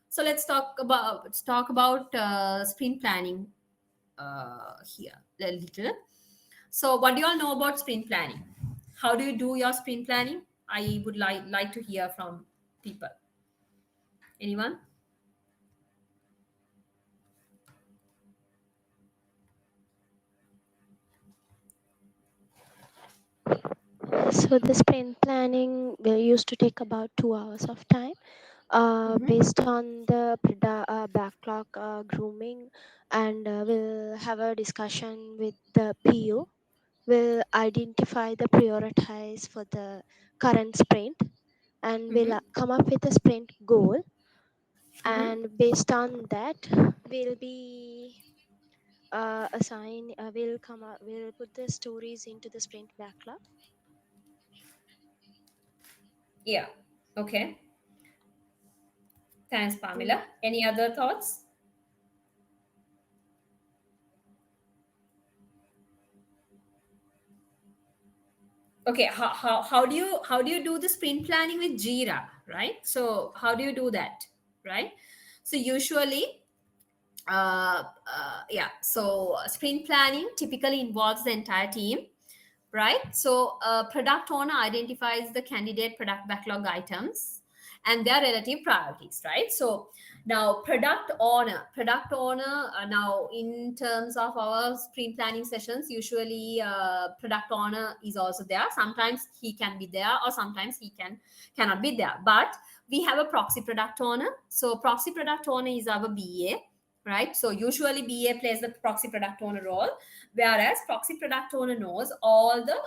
So let's talk about sprint planning here a little. So what do you all know about sprint planning? How do you do your sprint planning? I would like to hear from people. Anyone? So the sprint planning will used to take about 2 hours of time, Mm-hmm. based on the backlog grooming, and we'll have a discussion with the PO. We'll identify the prioritize for the current sprint, and we'll Mm-hmm. come up with a sprint goal. Mm-hmm. And based on that, we'll be we'll put the stories into the sprint backlog. Yeah. Okay. Thanks, Mm, Pamela. Any other thoughts? Okay. How do you do the sprint planning with Jira, right? So how do you do that, right? So usually, yeah. So sprint planning typically involves the entire team, right? So product owner identifies the candidate product backlog items and their relative priorities, right? So now product owner now in terms of our sprint planning sessions, usually product owner is also there. Sometimes he can be there or sometimes he cannot be there, but we have a proxy product owner. So proxy product owner is our BA, right? So usually BA plays the proxy product owner role, whereas proxy product owner knows all the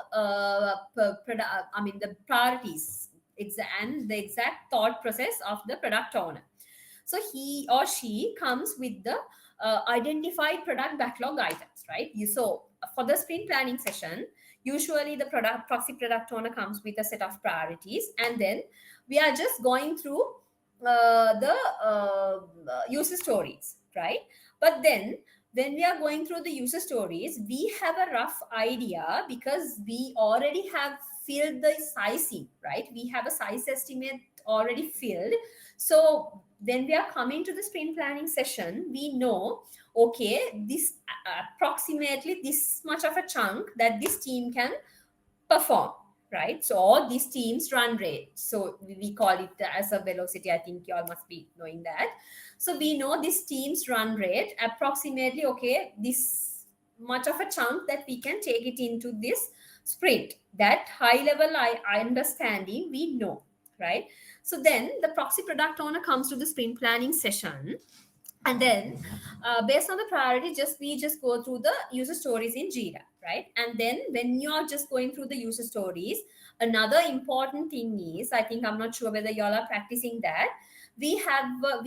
the priorities and the exact thought process of the product owner. So he or she comes with the identified product backlog items, right? So for the sprint planning session, usually the product proxy product owner comes with a set of priorities, and then we are just going through the user stories, right? But then when we are going through the user stories, we have a rough idea because we already have filled the sizing, right? We have a size estimate already filled. So when we are coming to the sprint planning session, we know, okay, this approximately this much of a chunk that this team can perform, right? So all these teams run rate, so we call it as a velocity. I think you all must be knowing that. So we know this team's run rate approximately, okay, this much of a chunk that we can take it into this sprint. That high level understanding we know, right? So then the proxy product owner comes to the sprint planning session, and then based on the priority, we just go through the user stories in Jira, right? And then when you're just going through the user stories, another important thing is, I think, I'm not sure whether y'all are practicing that, we have a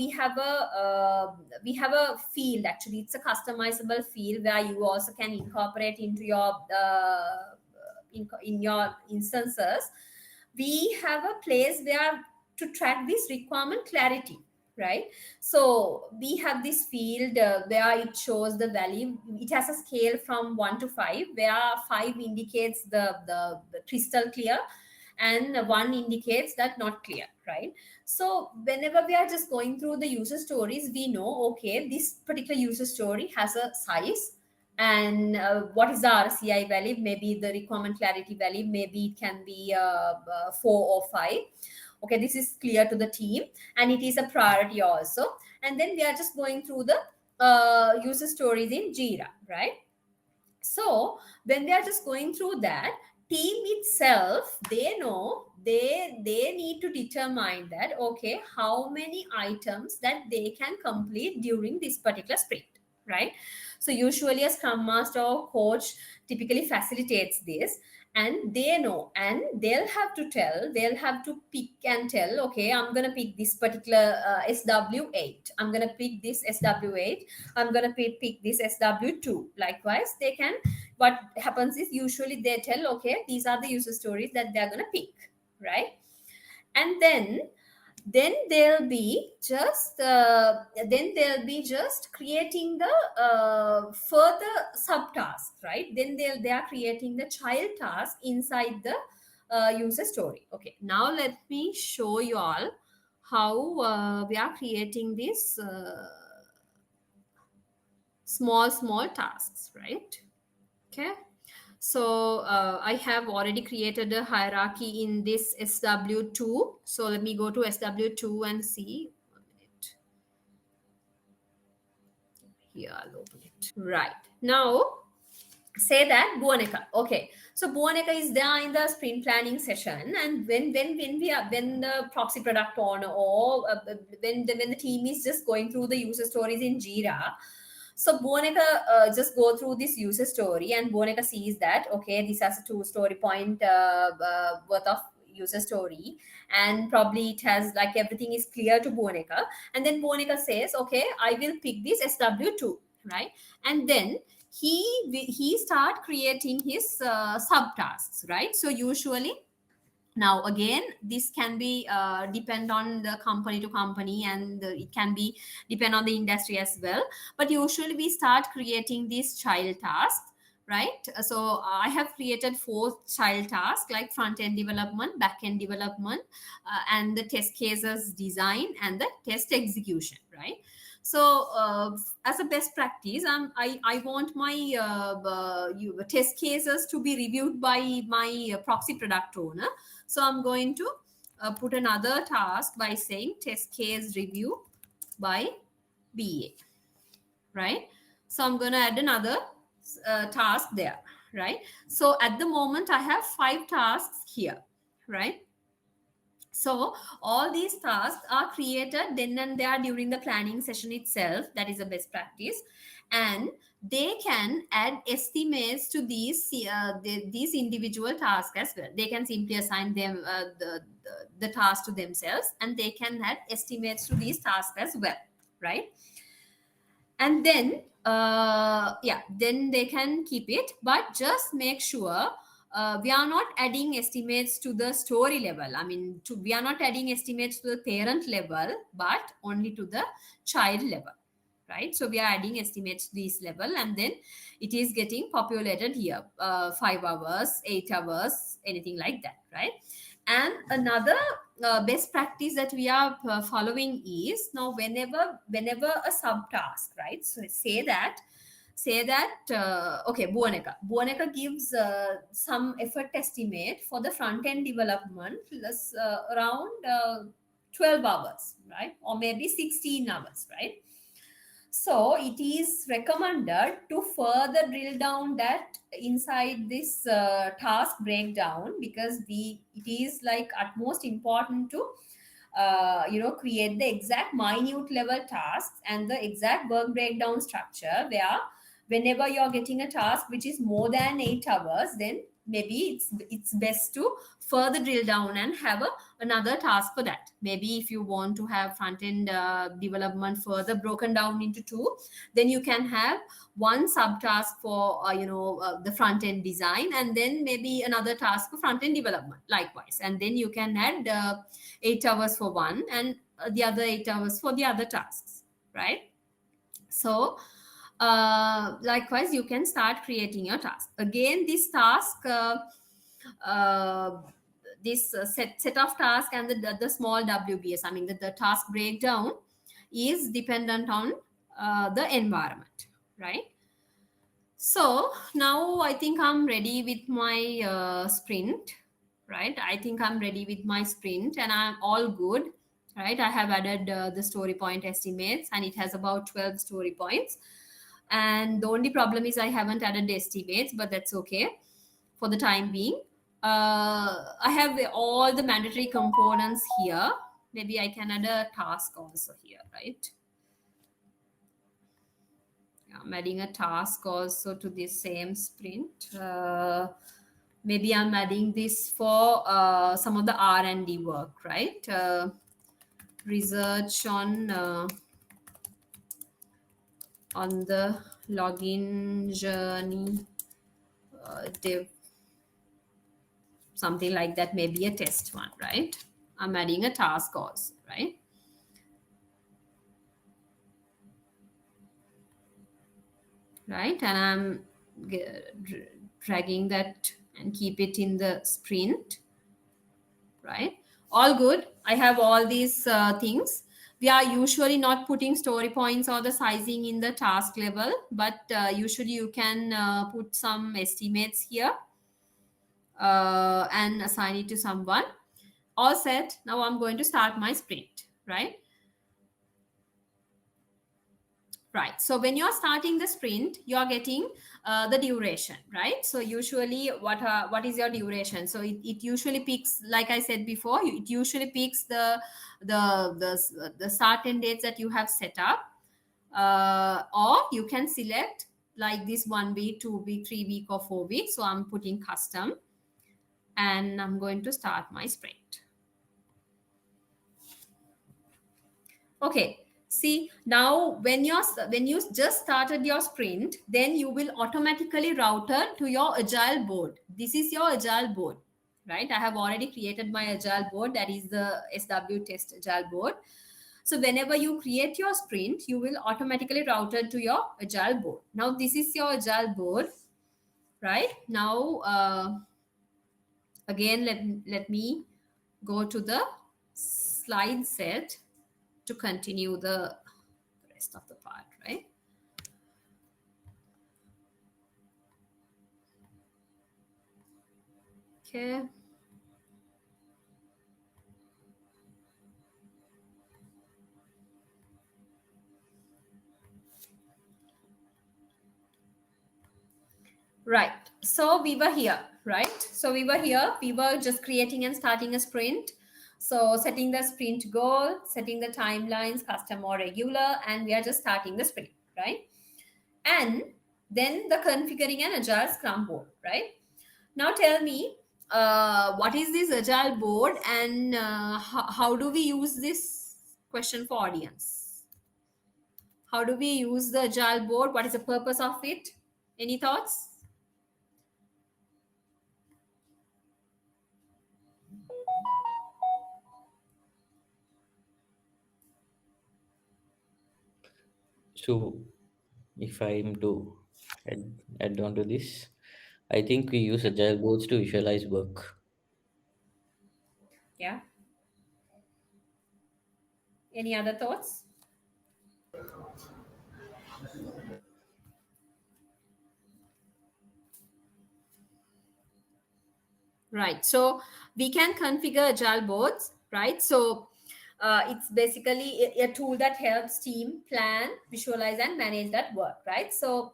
field. Actually, it's a customizable field where you also can incorporate into your in your instances. We have a place where to track this requirement clarity, right? So we have this field where it shows the value. It has a scale from 1 to 5, where 5 indicates the crystal clear and 1 indicates that not clear, right? So whenever we are just going through the user stories, we know, okay, this particular user story has a size, and what is the RCI value, maybe the requirement clarity value, maybe it can be 4 or 5. Okay, this is clear to the team, and it is a priority also. And then we are just going through the user stories in Jira, right? So when they are just going through that, team itself, they know they need to determine that, okay, how many items that they can complete during this particular sprint, right? So usually a scrum master or coach typically facilitates this, and they know, and they'll have to pick and tell, okay, I'm going to pick this particular SW8, I'm going to pick this SW8, I'm going to pick this SW2. Likewise, they can, what happens is usually they tell, okay, these are the user stories that they're going to pick, right? And then they'll be just creating the further subtasks, right? Then they are creating the child task inside the user story. Okay, now let me show you all how we are creating this small tasks, right? Okay, So I have already created a hierarchy in this SW2. So let me go to SW2 and see. 1 minute. Here, I'll open it. Right. Now, say that Buoneka. Okay. So Buoneka is there in the sprint planning session. And when the proxy product owner or when the team is just going through the user stories in Jira, so Buoneka just go through this user story, and Buoneka sees that, okay, this has a 2 story point worth of user story, and probably it has like everything is clear to Buoneka. And then Buoneka says, okay, I will pick this SW2, right? And then he start creating his subtasks, right? So usually, now again, this can be depend on the company to company, and it can be depend on the industry as well. But usually we start creating these child tasks, right? So I have created 4 child tasks, like front end development, back end development, and the test cases design and the test execution, right? So as a best practice, I want my test cases to be reviewed by my proxy product owner. So I'm going to put another task by saying test case review by BA, right? So I'm going to add another task there, right? So at the moment I have 5 tasks here, right? So all these tasks are created then and there during the planning session itself. That is a best practice. And they can add estimates to these individual tasks as well. They can simply assign them the task to themselves, and they can add estimates to these tasks as well, right? And then then they can keep it, but just make sure we are not adding estimates to the story level. I mean, we are not adding estimates to the parent level, but only to the child level, right? So we are adding estimates to this level, and then it is getting populated here, 5 hours, 8 hours, anything like that, right? And another best practice that we are following is, now whenever a subtask, right? So say that okay, Buoneka gives some effort estimate for the front end development plus around 12 hours, right? Or maybe 16 hours, right? So it is recommended to further drill down that inside this task breakdown, because it is like utmost important to create the exact minute level tasks and the exact work breakdown structure, where whenever you're getting a task which is more than 8 hours, then maybe it's best to further drill down and have another task for that. Maybe if you want to have front end development further broken down into 2, then you can have one subtask for the front end design, and then maybe another task for front end development likewise, and then you can add 8 hours for one, and the other 8 hours for the other tasks, right? So likewise, you can start creating your task. Again, this task this set of tasks and the small WBS, I mean the task breakdown, is dependent on the environment, right? So now I think I'm ready with my sprint, right? I think I'm ready with my sprint and I'm all good, right? I have added the story point estimates, and it has about 12 story points. And the only problem is I haven't added the estimates, but that's okay for the time being. I have all the mandatory components here. Maybe I can add a task also here, right? I'm adding a task also to this same sprint. Maybe I'm adding this for some of the R&D work, right? Research on the login journey, dev, something like that, maybe a test one, right? I'm adding a task also, right? Right, and I'm dragging that and keep it in the sprint, right? All good. I have all these things. We are usually not putting story points or the sizing in the task level, but usually you can put some estimates here and assign it to someone. All set. Now I'm going to start my sprint, right? Right. So when you're starting the sprint, you're getting the duration, right? So usually, what is your duration? So it usually picks, like I said before, it usually picks the start and dates that you have set up, or you can select like this 1 week, 2 week, 3 week, or 4 weeks. So I'm putting custom, and I'm going to start my sprint. Okay. See, now when you just started your sprint, then you will automatically router to your agile board. This is your agile board, right? I have already created my agile board. That is the SW test agile board. So whenever you create your sprint, you will automatically routed to your agile board. Now this is your agile board, right? Now again, let me go to the slide set to continue the rest of the part, right? Okay. Right. So we were here, right? So we were here. We were just creating and starting a sprint. So setting the sprint goal, setting the timelines, custom or regular, and we are just starting the sprint, right? And then the configuring an agile scrum board, right? Now tell me, what is this agile board, and how do we use this? Question for audience. How do we use the agile board? What is the purpose of it? Any thoughts? So, if I'm to add on to this, I think we use agile boards to visualize work. Yeah. Any other thoughts? Right. So we can configure agile boards, right? So it's basically a tool that helps team plan, visualize, and manage that work, right? So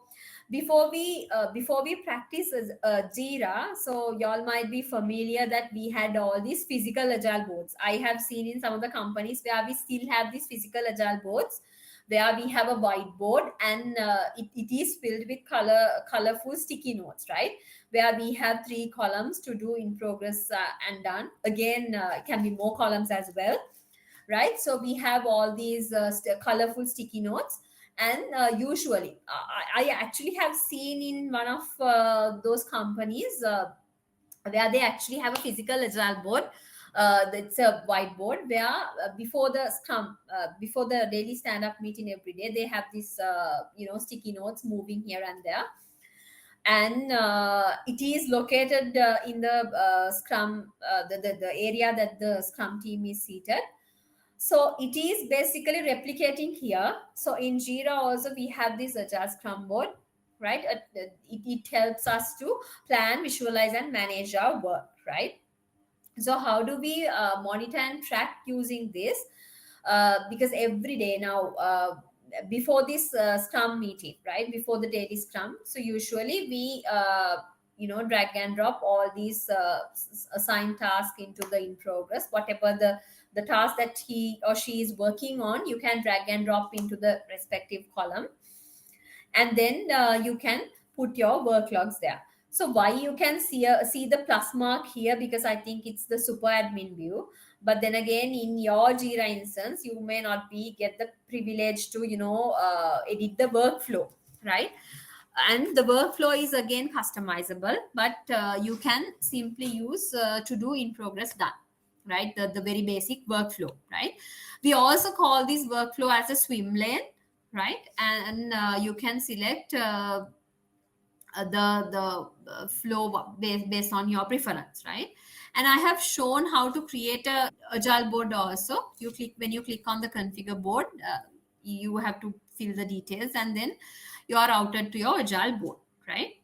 before we practice Jira, so y'all might be familiar that we had all these physical agile boards. I have seen in some of the companies where we still have these physical agile boards, where we have a whiteboard, and it is filled with colorful sticky notes, right? Where we have 3 columns to do in progress and done. Again, it can be more columns as well, right? So we have all these colorful sticky notes. And usually, I actually have seen in one of those companies where they actually have a physical agile board. That's a whiteboard where before the scrum, before the daily stand-up meeting every day, they have this sticky notes moving here and there. And it is located in the scrum, the area that the scrum team is seated. So it is basically replicating here. So in Jira also we have this agile scrum board, right? It helps us to plan, visualize, and manage our work, right? So how do we monitor and track using this? Because every day now, before this scrum meeting, right, before the daily scrum, so usually we drag and drop all these assigned tasks into the in progress. Whatever the task that he or she is working on, you can drag and drop into the respective column, and then you can put your work logs there. So why you can see the plus mark here? Because I think it's the super admin view. But then again, in your Jira instance, you may not be get the privilege to edit the workflow, right? And the workflow is again customizable, but you can simply use to do in progress done, right? The very basic workflow, right? We also call this workflow as a swim lane, right? And you can select the flow based on your preference, right? And I have shown how to create a agile board also. When you click on the configure board, you have to fill the details, and then you are outed to your agile board, right?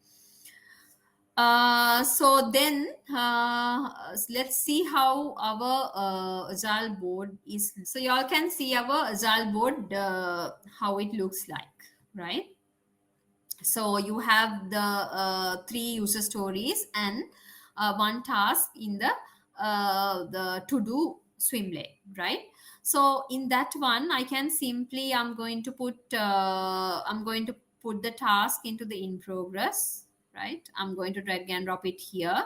So then let's see how our agile board is. So y'all can see our agile board, how it looks like, right? So you have the 3 user stories and one task in the to do swim lane, right? So in that one, I can simply, I'm going to put the task into the in progress, right? I'm going to drag and drop it here,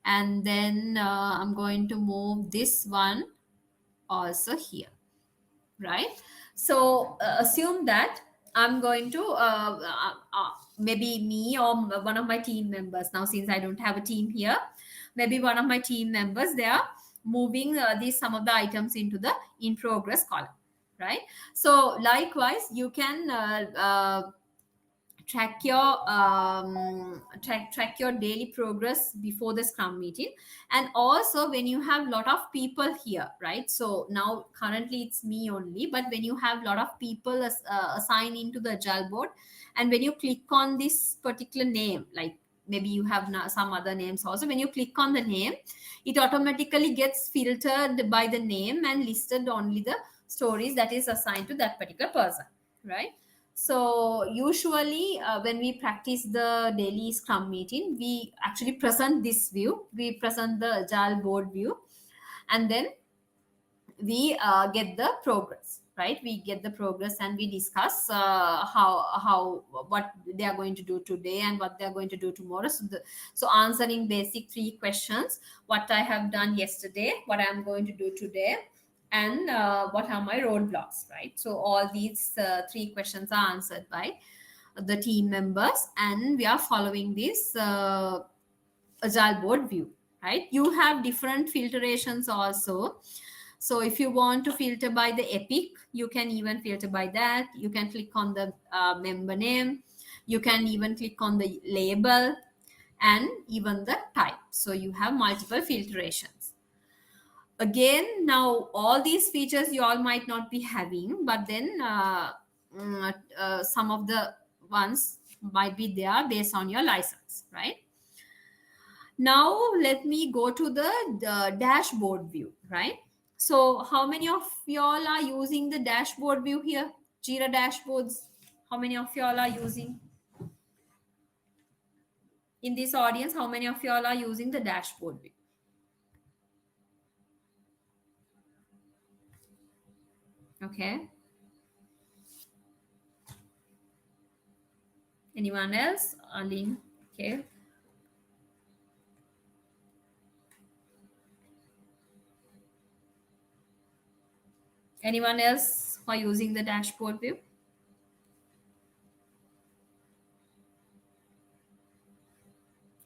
and then I'm going to move this one also here, right? So assume that I'm going to maybe me or one of my team members. Now, since I don't have a team here, maybe one of my team members, they are moving these some of the items into the in progress column, right? So likewise, you can track your daily progress before the scrum meeting. And also when you have lot of people here, right? So now currently it's me only, but when you have lot of people assigned into the agile board, and when you click on this particular name, like maybe you have some other names also, when you click on the name, it automatically gets filtered by the name and listed only the stories that is assigned to that particular person, right? So usually when we practice the daily scrum meeting, we actually present this view. We present the agile board view, and then we get the progress, right? We get the progress and we discuss how what they are going to do today and what they are going to do tomorrow. So answering basic 3 questions: what I have done yesterday, what I am going to do today, and what are my roadblocks, right? So all these 3 questions are answered by the team members, and we are following this agile board view, right? You have different filtrations also. So if you want to filter by the epic, you can even filter by that. You can click on the member name, you can even click on the label, and even the type. So you have multiple filtrations. Again, now all these features you all might not be having, but then some of the ones might be there based on your license, right? Now let me go to the dashboard view, right? So how many of y'all are using the dashboard view here? Jira dashboards. How many of y'all are using? In this audience, how many of y'all are using the dashboard view? Okay. Anyone else? Aline. Okay. Anyone else who are using the dashboard view?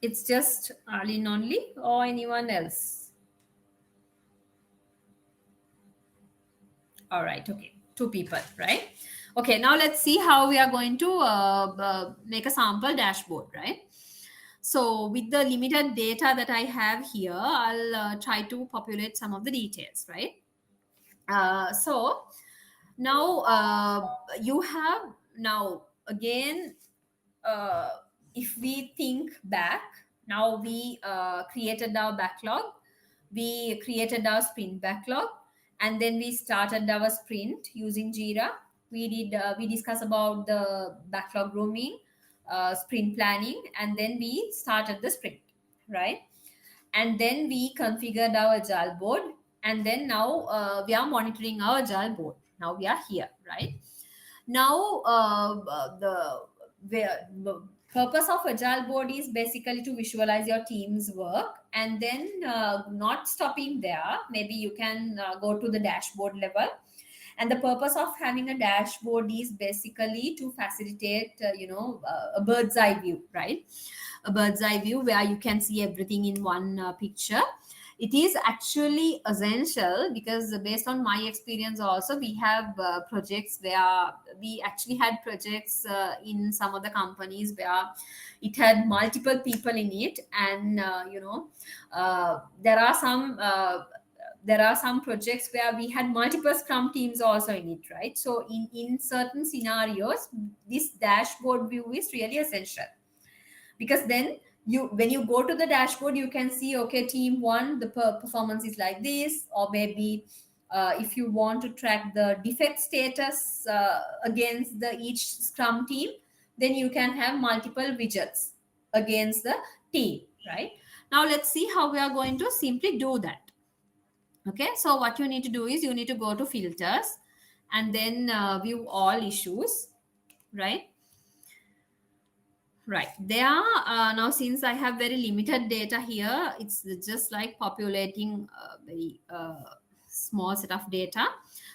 It's just Aline only, or anyone else? All right. Okay. 2 people, right? Okay. Now let's see how we are going to make a sample dashboard, right? So with the limited data that I have here, I'll try to populate some of the details, right? So now you have now again, if we think back, now we created our backlog, we created our sprint backlog, and then we started our sprint using Jira. We discussed about the backlog grooming, sprint planning, and then we started the sprint, right? And then we configured our agile board, and then now we are monitoring our agile board. Now we are here, right? Now the purpose of agile board is basically to visualize your team's work, and then not stopping there, maybe you can go to the dashboard level. And the purpose of having a dashboard is basically to facilitate a bird's eye view, right? A bird's eye view where you can see everything in one picture. it is actually essential, because based on my experience also, we have projects where we actually had projects in some of the companies where it had multiple people in it, and there are some projects where we had multiple scrum teams also in it, right? So in certain scenarios, this dashboard view is really essential, because then when you go to the dashboard, you can see, okay, team one, the performance is like this. Or maybe if you want to track the defect status against the each scrum team, then you can have multiple widgets against the team, right? Now let's see how we are going to simply do that. Okay, so what you need to do is you need to go to filters and then view all issues, right? Right. There are now, since I have very limited data here, it's just like populating a very small set of data.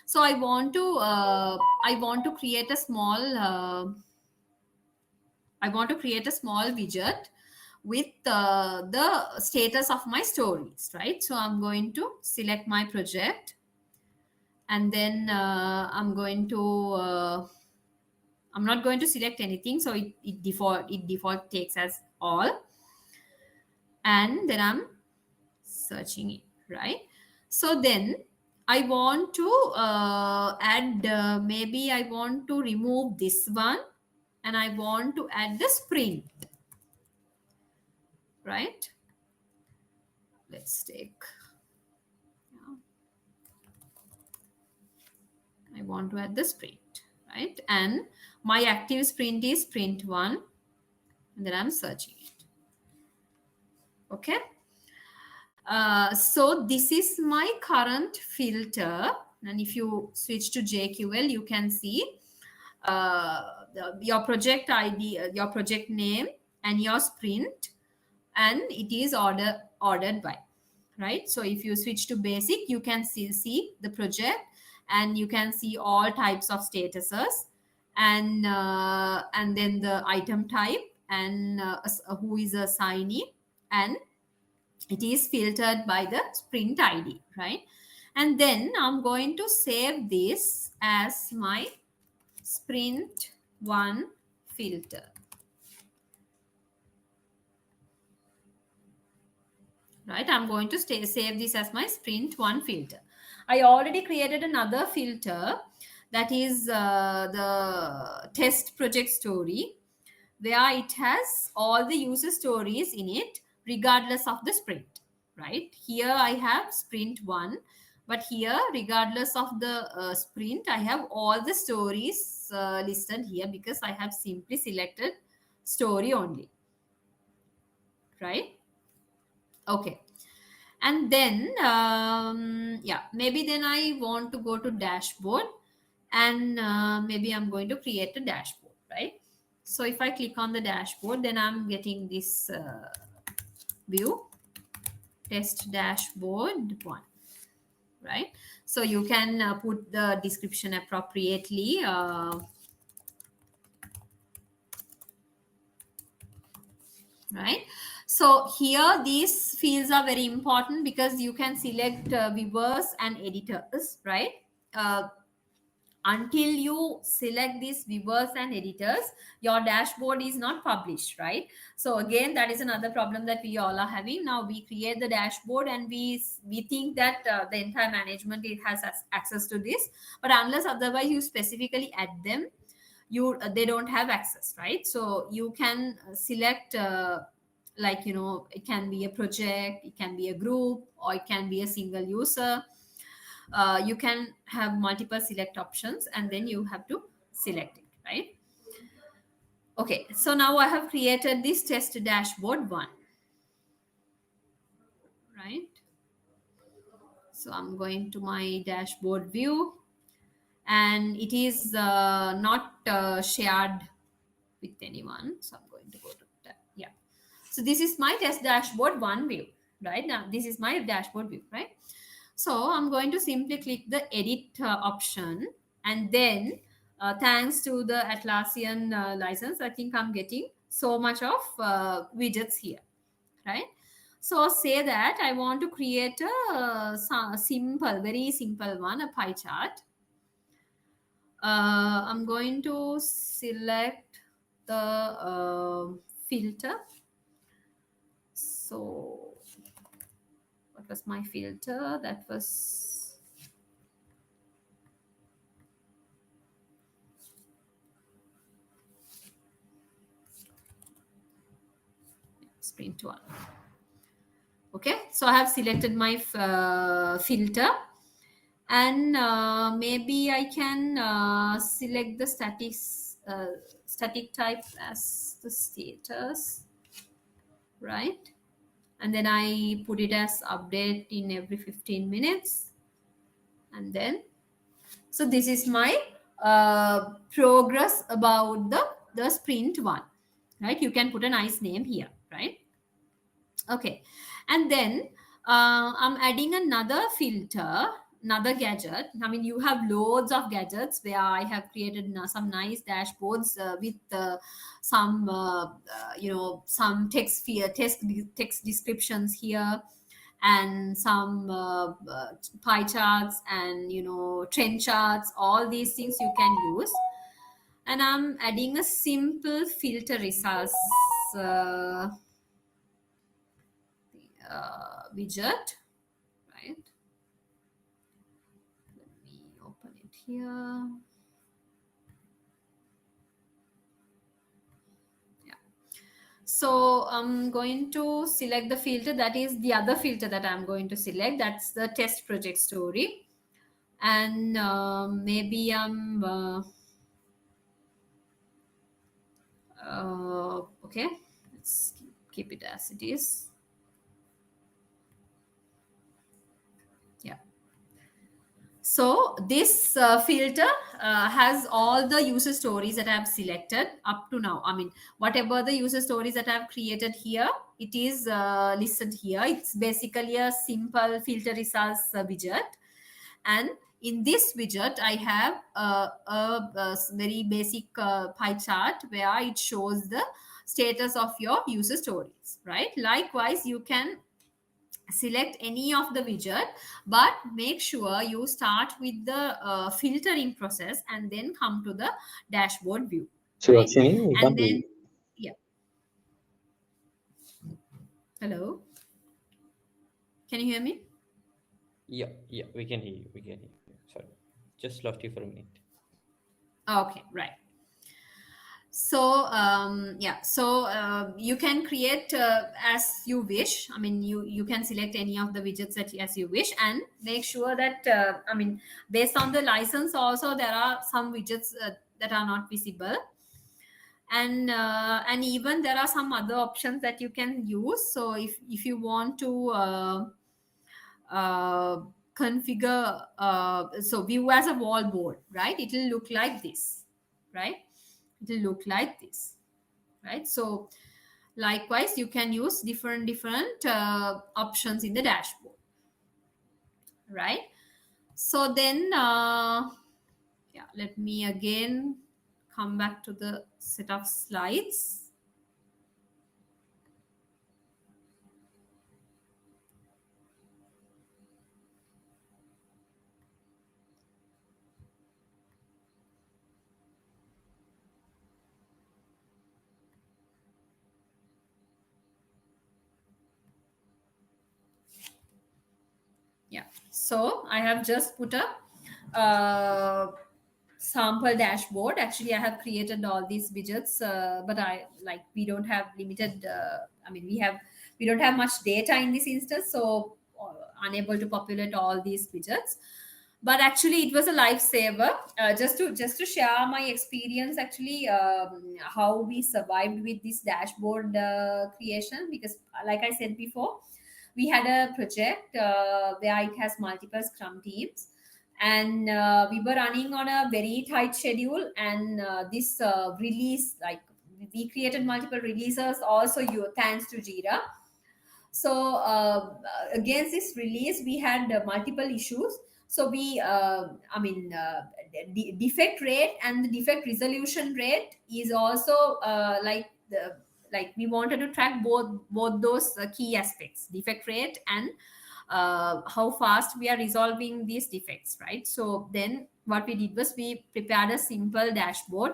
So I want to create a small widget with the status of my stories, right? So I'm going to select my project, and then I'm not going to select anything, so it default takes as all, and then I'm searching it, right? So then I want to add, maybe I want to remove this one, and I want to add the sprint, right? Let's take, yeah, I want to add the sprint, right? And my active sprint is sprint 1, and then I'm searching it. Okay. So this is my current filter, and if you switch to JQL, you can see your project ID, your project name, and your sprint, and it is ordered by, right? So if you switch to basic, you can see the project, and you can see all types of statuses, and then the item type, and who is a assignee, and it is filtered by the sprint ID, right? And then I'm going to save this as my sprint 1 filter, right? I'm going to save this as my sprint 1 filter. I already created another filter, that is the test project story, where it has all the user stories in it regardless of the sprint, right? Here I have sprint 1, but here, regardless of the sprint, I have all the stories listed here, because I have simply selected story only, right? Okay. And then yeah, maybe then I want to go to dashboard, and maybe I'm going to create a dashboard, right? So if I click on the dashboard, then I'm getting this view, test dashboard 1, right? So you can put the description appropriately, right? So here these fields are very important, because you can select viewers and editors, right? Until you select these viewers and editors, your dashboard is not published, right? So again, that is another problem that we all are having. Now we create the dashboard, and we think that the entire management, it has access to this, but unless otherwise you specifically add them, they don't have access, right? So you can select like, it can be a project, it can be a group, or it can be a single user. You can have multiple select options, and then you have to select it, right? Okay, so now I have created this test dashboard 1, right? So I'm going to my dashboard view, and it is not shared with anyone, so I'm going to go to that. Yeah, so this is my test dashboard 1 view, right? Now this is my dashboard view, right? So I'm going to simply click the edit option, and then thanks to the Atlassian license, I think I'm getting so much of widgets here, right? So say that I want to create a simple, very simple one, a pie chart. I'm going to select the filter. So what was my filter? That was sprint one. Okay, so I have selected my filter, and maybe I can select the static type as the status, right? And then I put it as update in every 15 minutes. And then, so this is my progress about the sprint one, right? You can put a nice name here, right? Okay, and then I'm adding another filter, another gadget. I mean, you have loads of gadgets where I have created some nice dashboards with some some text descriptions here, and some pie charts, and trend charts. All these things you can use. And I'm adding a simple filter results uh, widget, right? Let me open it here. Yeah. So I'm going to select the filter. That is the other filter that I'm going to select. That's the test project story. And maybe I'm okay. Let's keep it as it is. Yeah. So this filter has all the user stories that I have selected up to now. I mean, whatever the user stories that I have created here, it is listed here. It's basically a simple filter results widget. And in this widget, I have a very basic pie chart where it shows the status of your user stories, right? Likewise, you can select any of the widget, but make sure you start with the filtering process and then come to the dashboard view, So right? Akshini, we And can't hear then, you. yeah. Hello, can you hear me? Yeah, we can hear you. We can hear you. Sorry, just lost you for a minute. Okay, right. So yeah, so you can create as you wish. I mean, you can select any of the widgets that as you wish, and make sure that I mean, based on the license also, there are some widgets that are not visible. And even there are some other options that you can use. So if you want to uh, configure, so view as a wall board, right? It will look like this, right? It will look like this, right? So likewise, you can use different options in the dashboard, right? So then yeah, let me again come back to the set of slides. Yeah, so I have just put a sample dashboard. Actually, I have created all these widgets, but we don't have limited I mean, we don't have much data in this instance, so unable to populate all these widgets. But actually it was a lifesaver. Just to share my experience, actually, how we survived with this dashboard creation, because like I said before, we had a project where it has multiple scrum teams, and we were running on a very tight schedule. And this release, like, we created multiple releases also, thanks to Jira. So against this release, we had multiple issues. So we I mean, defect rate and the defect resolution rate is also like we wanted to track both those key aspects, defect rate and how fast we are resolving these defects, right? So then what we did was we prepared a simple dashboard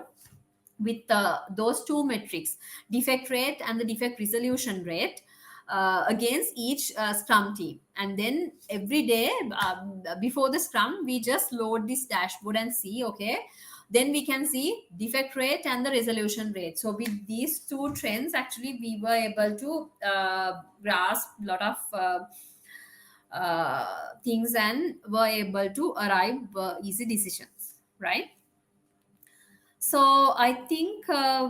with those two metrics, defect rate and the defect resolution rate, against each scrum team. And then every day, before the scrum, we just load this dashboard and see, okay, then we can see defect rate and the resolution rate. So with these two trends, actually we were able to grasp a lot of things and were able to arrive easy decisions, right? So I think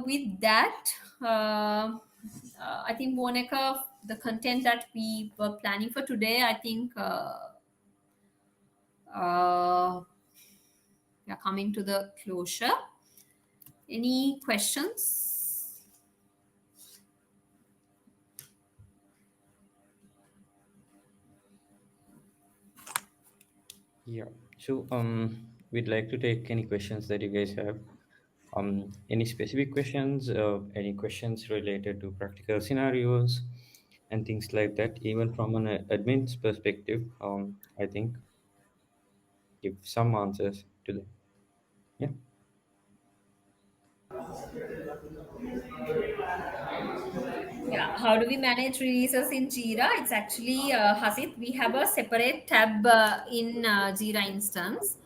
with that, I think Monica, the content that we were planning for today, I think we are coming to the closure. Any questions? Yeah. So we'd like to take any questions that you guys have. Any specific questions, any questions related to practical scenarios and things like that, even from an admin's perspective, I think give some answers to them. Yeah. Yeah, how do we manage releases in Jira? It's actually, Hasit, we have a separate tab in Jira instance.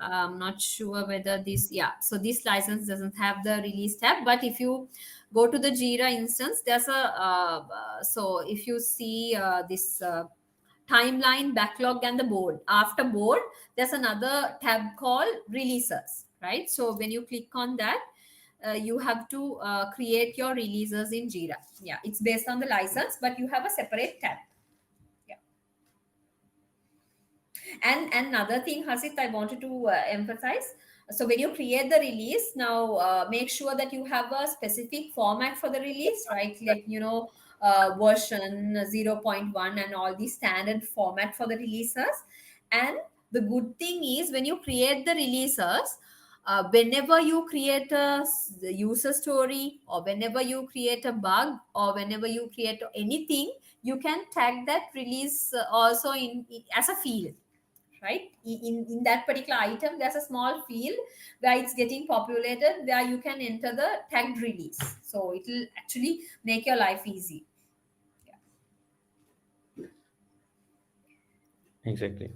I'm not sure whether this, yeah, so this license doesn't have the release tab, but if you go to the Jira instance, there's a, so if you see this timeline, backlog, and the board, after board, there's another tab called releases, right? So when you click on that, you have to create your releases in Jira. Yeah, it's based on the license, but you have a separate tab. Yeah. And another thing, Hasit, I wanted to emphasize. So when you create the release, now make sure that you have a specific format for the release, right? Like, version 0.1 and all the standard format for the releases. And the good thing is when you create the releases, whenever you create a user story, or whenever you create a bug, or whenever you create anything, you can tag that release also as a field, right? In that particular item, there's a small field where it's getting populated, where you can enter the tagged release, so it will actually make your life easy. Exactly.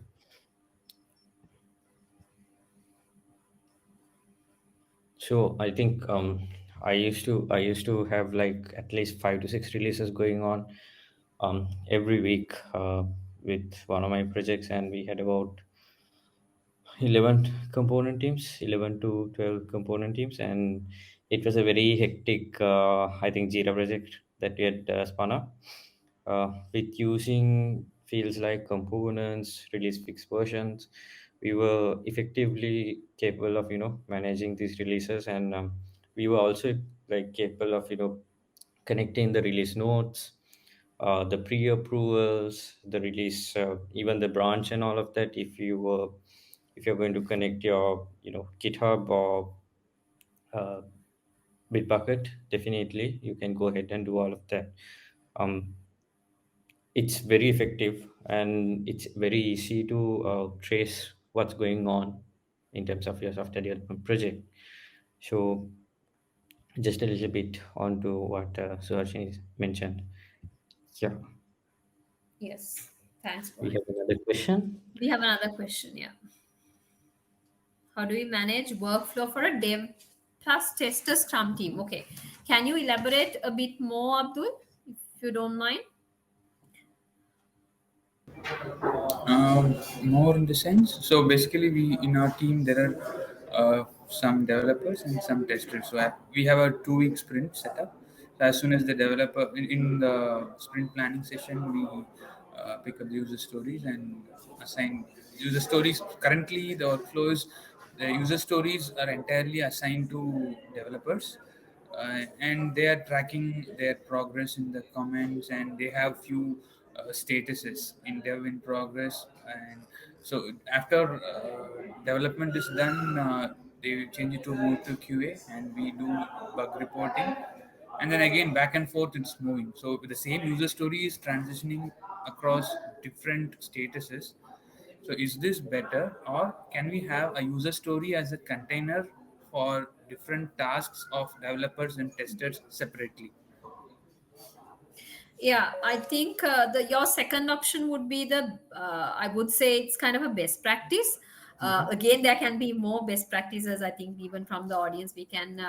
So I think I used to have like at least 5 to 6 releases going on every week with one of my projects, and we had about 11 component teams, 11 to 12 component teams, and it was a very hectic, I think, Jira project that we had spun up with using fields like components, release fixed versions. We were effectively capable of managing these releases, and we were also like capable of connecting the release notes, the pre-approvals, the release, even the branch and all of that. If you're going to connect your GitHub or uh, Bitbucket, definitely you can go ahead and do all of that. Um, it's very effective, and it's very easy to trace what's going on in terms of your software development project. So just a little bit onto what Suharshini mentioned. Yeah, Yes, thanks for we it. have another question. We have another question. Yeah, how do we manage workflow for a dev plus tester scrum team? Okay, can you elaborate a bit more, Abdul, if you don't mind? More in the sense. So basically, we in our team there are some developers and some testers. So we have a 2 week sprint setup. So as soon as the developer in the sprint planning session, we pick up the user stories and assign user stories. Currently, the workflow is the user stories are entirely assigned to developers, and they are tracking their progress in the comments, and they have few statuses in dev in progress. And so after development is done, they change it to move to QA, and we do bug reporting. and then again back and forth it's moving. So the same user story is transitioning across different statuses. So is this better, or can we have a user story as a container for different tasks of developers and testers separately? Yeah, I think the your second option would be the I would say it's kind of a best practice. Again, there can be more best practices. I think even from the audience we can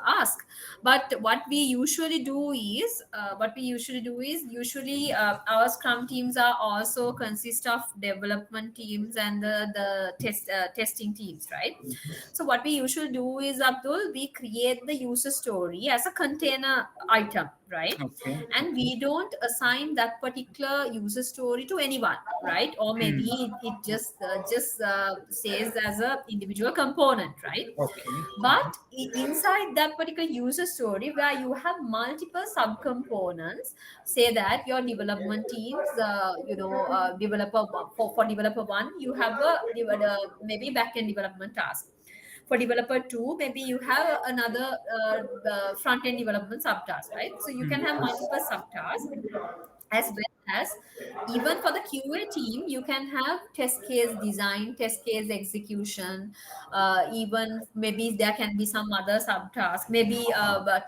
ask. But what we usually do is usually our Scrum teams are also consist of development teams and the testing teams, right? So what we usually do is, Abdul, we create the user story as a container item, right? Okay. And we don't assign that particular user story to anyone, right? Or maybe it just says as a individual component, right? Okay. But inside that particular user story where you have multiple subcomponents, say that your development teams, developer for developer one, you have maybe backend development task. For developer two, maybe you have another front end development subtask, right? So you can have multiple subtasks, as well as even for the QA team, you can have test case design, test case execution, even maybe there can be some other subtask, maybe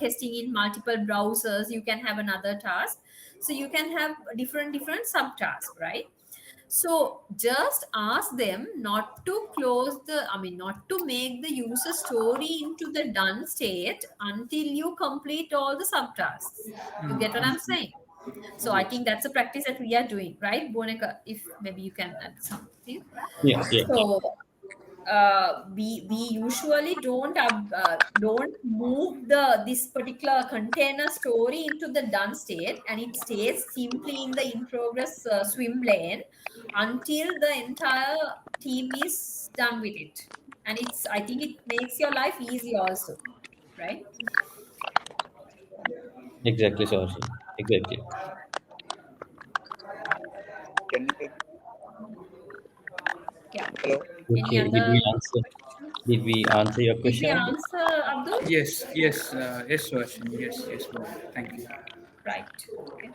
testing in multiple browsers, you can have another task. So you can have different subtasks, right? So just ask them not to not to make the user story into the done state until you complete all the subtasks. You get what I'm saying? So I Yes. think that's a practice that we are doing, right, Boneka? If maybe you can add something. Yeah, yeah. So we usually don't move the this particular container story into the done state, and it stays simply in the in progress swim lane until the entire team is done with it. And I think it makes your life easy also, right? Exactly, Sarji. Exactly. Can you Yeah. hello? Any Okay, did we other answer? questions? Did we answer your Did we question? answer, Abdul? Yes, yes, yes, Varshin. Yes, yes, ma'am. Thank you. Right. Okay.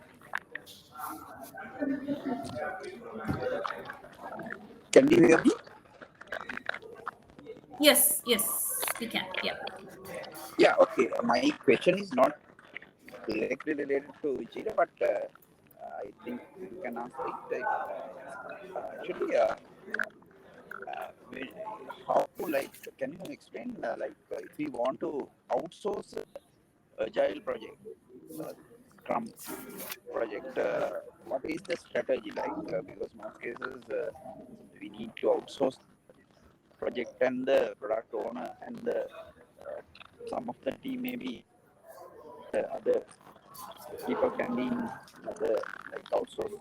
Can you hear me? Yes, yes, we can. Yeah. Yeah, okay. My question is not directly related to Jira, but I think you can answer it. Actually, we- how like can you explain if we want to outsource agile project, uh, Scrum project, what is the strategy like? Because most cases we need to outsource project and the product owner and the some of the team maybe other people can be in other like outsource.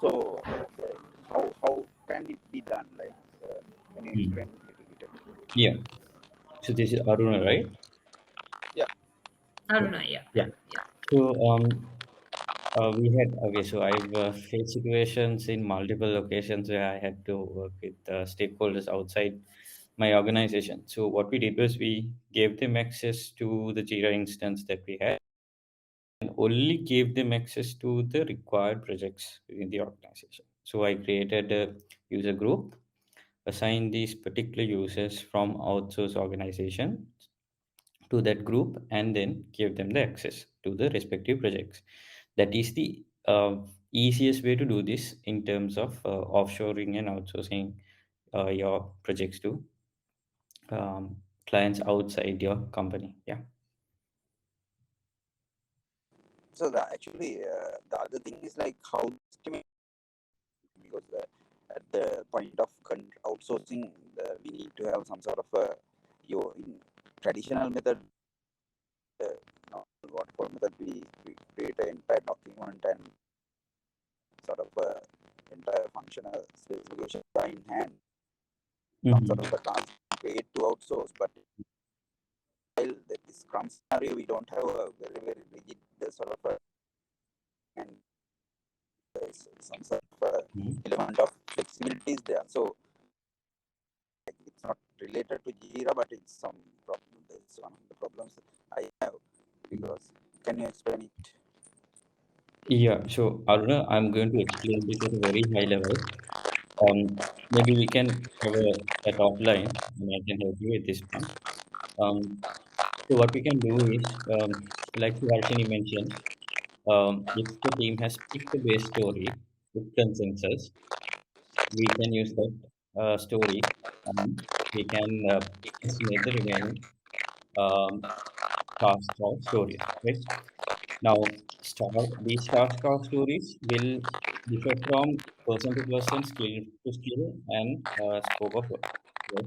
So how can it be done? Can you Hmm. explain a little bit? Yeah. So this is Aruna, right? Yeah. Yeah. Aruna, yeah. Yeah. Yeah. So we had okay. So I've faced situations in multiple locations where I had to work with stakeholders outside my organization. So what we did was we gave them access to the Jira instance that we had, and only gave them access to the required projects within the organization. So I created a user group, assigned these particular users from outsource organization to that group, and then give them the access to the respective projects. That is the easiest way to do this in terms of offshoring and outsourcing your projects to clients outside your company. Yeah. So the other thing is like how the estimate, because at the point of outsourcing, we need to have some sort of your in traditional method, uh, waterfall method. We create an entire document and sort of entire functional specification in hand, some sort Mhm. of a task paid to outsource. But while the Scrum scenario, we don't have a very rigid sort of and some sort of Mhm. element of flexibility is there. So it's not related to Jira, but it's some problem. That's one of the problems I Yeah, so Aruna, I'm going to explain this at a very high level. Maybe we can have a top line, and I can help you with this one. So what we can do is, like Suharshini mentioned, if the team has picked a base story with consensus, we can use that story, and we can estimate the remaining um, tasks or stories, right? Now, these task or stories will differ from person to person, skill to skill, and scope of work. Right?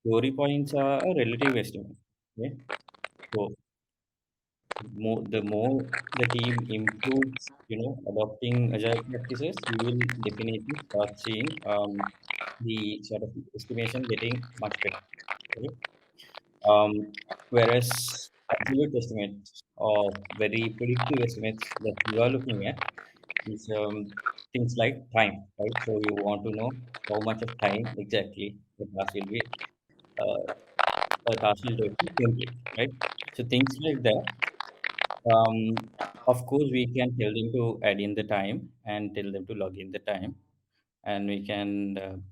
Story points are a relative estimate. Okay? So, the more the team improves, adopting agile practices, we will definitely start seeing the sort of estimation getting much better. Okay? Whereas absolute estimates or very predictive estimates that you are looking at is things like time, right? So you want to know how much of time exactly uh, a task will take to complete, right? So things like that. Um, of course, we can tell them to add in the time and tell them to log in the time, and we can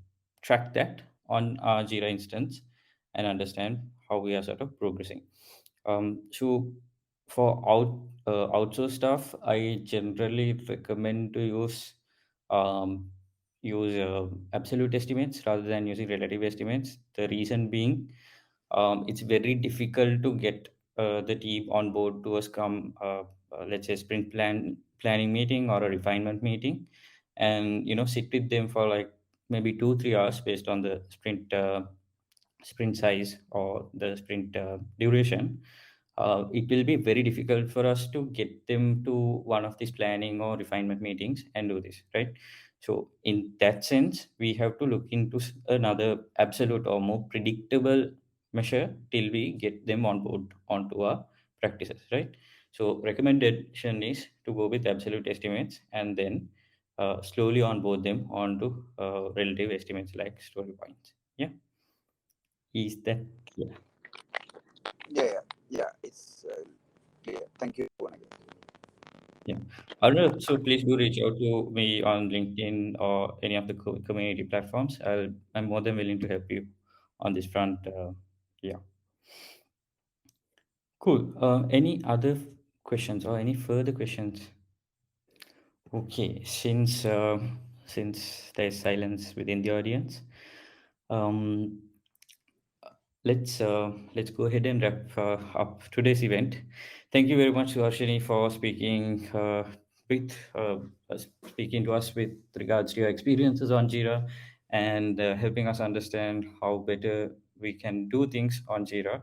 track that on our Jira instance and understand how we are sort of progressing. So for outsource stuff, I generally recommend to um, use absolute estimates rather than using relative estimates. The reason being, it's very difficult to get the team on board to a Scrum, let's say sprint planning meeting or a refinement meeting, and sit with them for like maybe 2 3 hours based on the sprint size or the sprint duration. It will be very difficult for us to get them to one of these planning or refinement meetings and do this, right? So, in that sense, we have to look into another absolute or more predictable measure till we get them on board onto our practices, right? So, recommendation is to go with absolute estimates and then slowly onboard them onto relative estimates like story points. Yeah, is that clear? Yeah. It's clear. Thank you once again. Yeah. Arnav, so please do reach out to me on LinkedIn or any of the community platforms. I'm more than willing to help you on this front. Yeah. Cool. Any other questions or any further questions? Okay. Since there's silence within the audience, um, let's go ahead and wrap up today's event. Thank you very much, Suharshini, for with speaking to us with regards to your experiences on Jira and helping us understand how better we can do things on Jira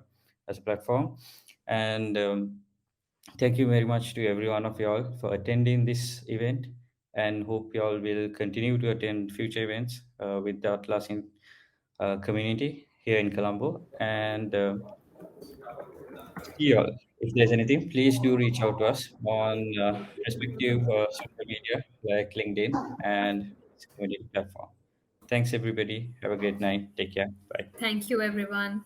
as a platform. And thank you very much to every one of y'all for attending this event. And hope y'all will continue to attend future events with the Atlassian community here in Colombo. And see y'all. If there's anything, please do reach out to us on respective social media like LinkedIn and community platform. Thanks, everybody. Have a great night. Take care. Bye. Thank you, everyone.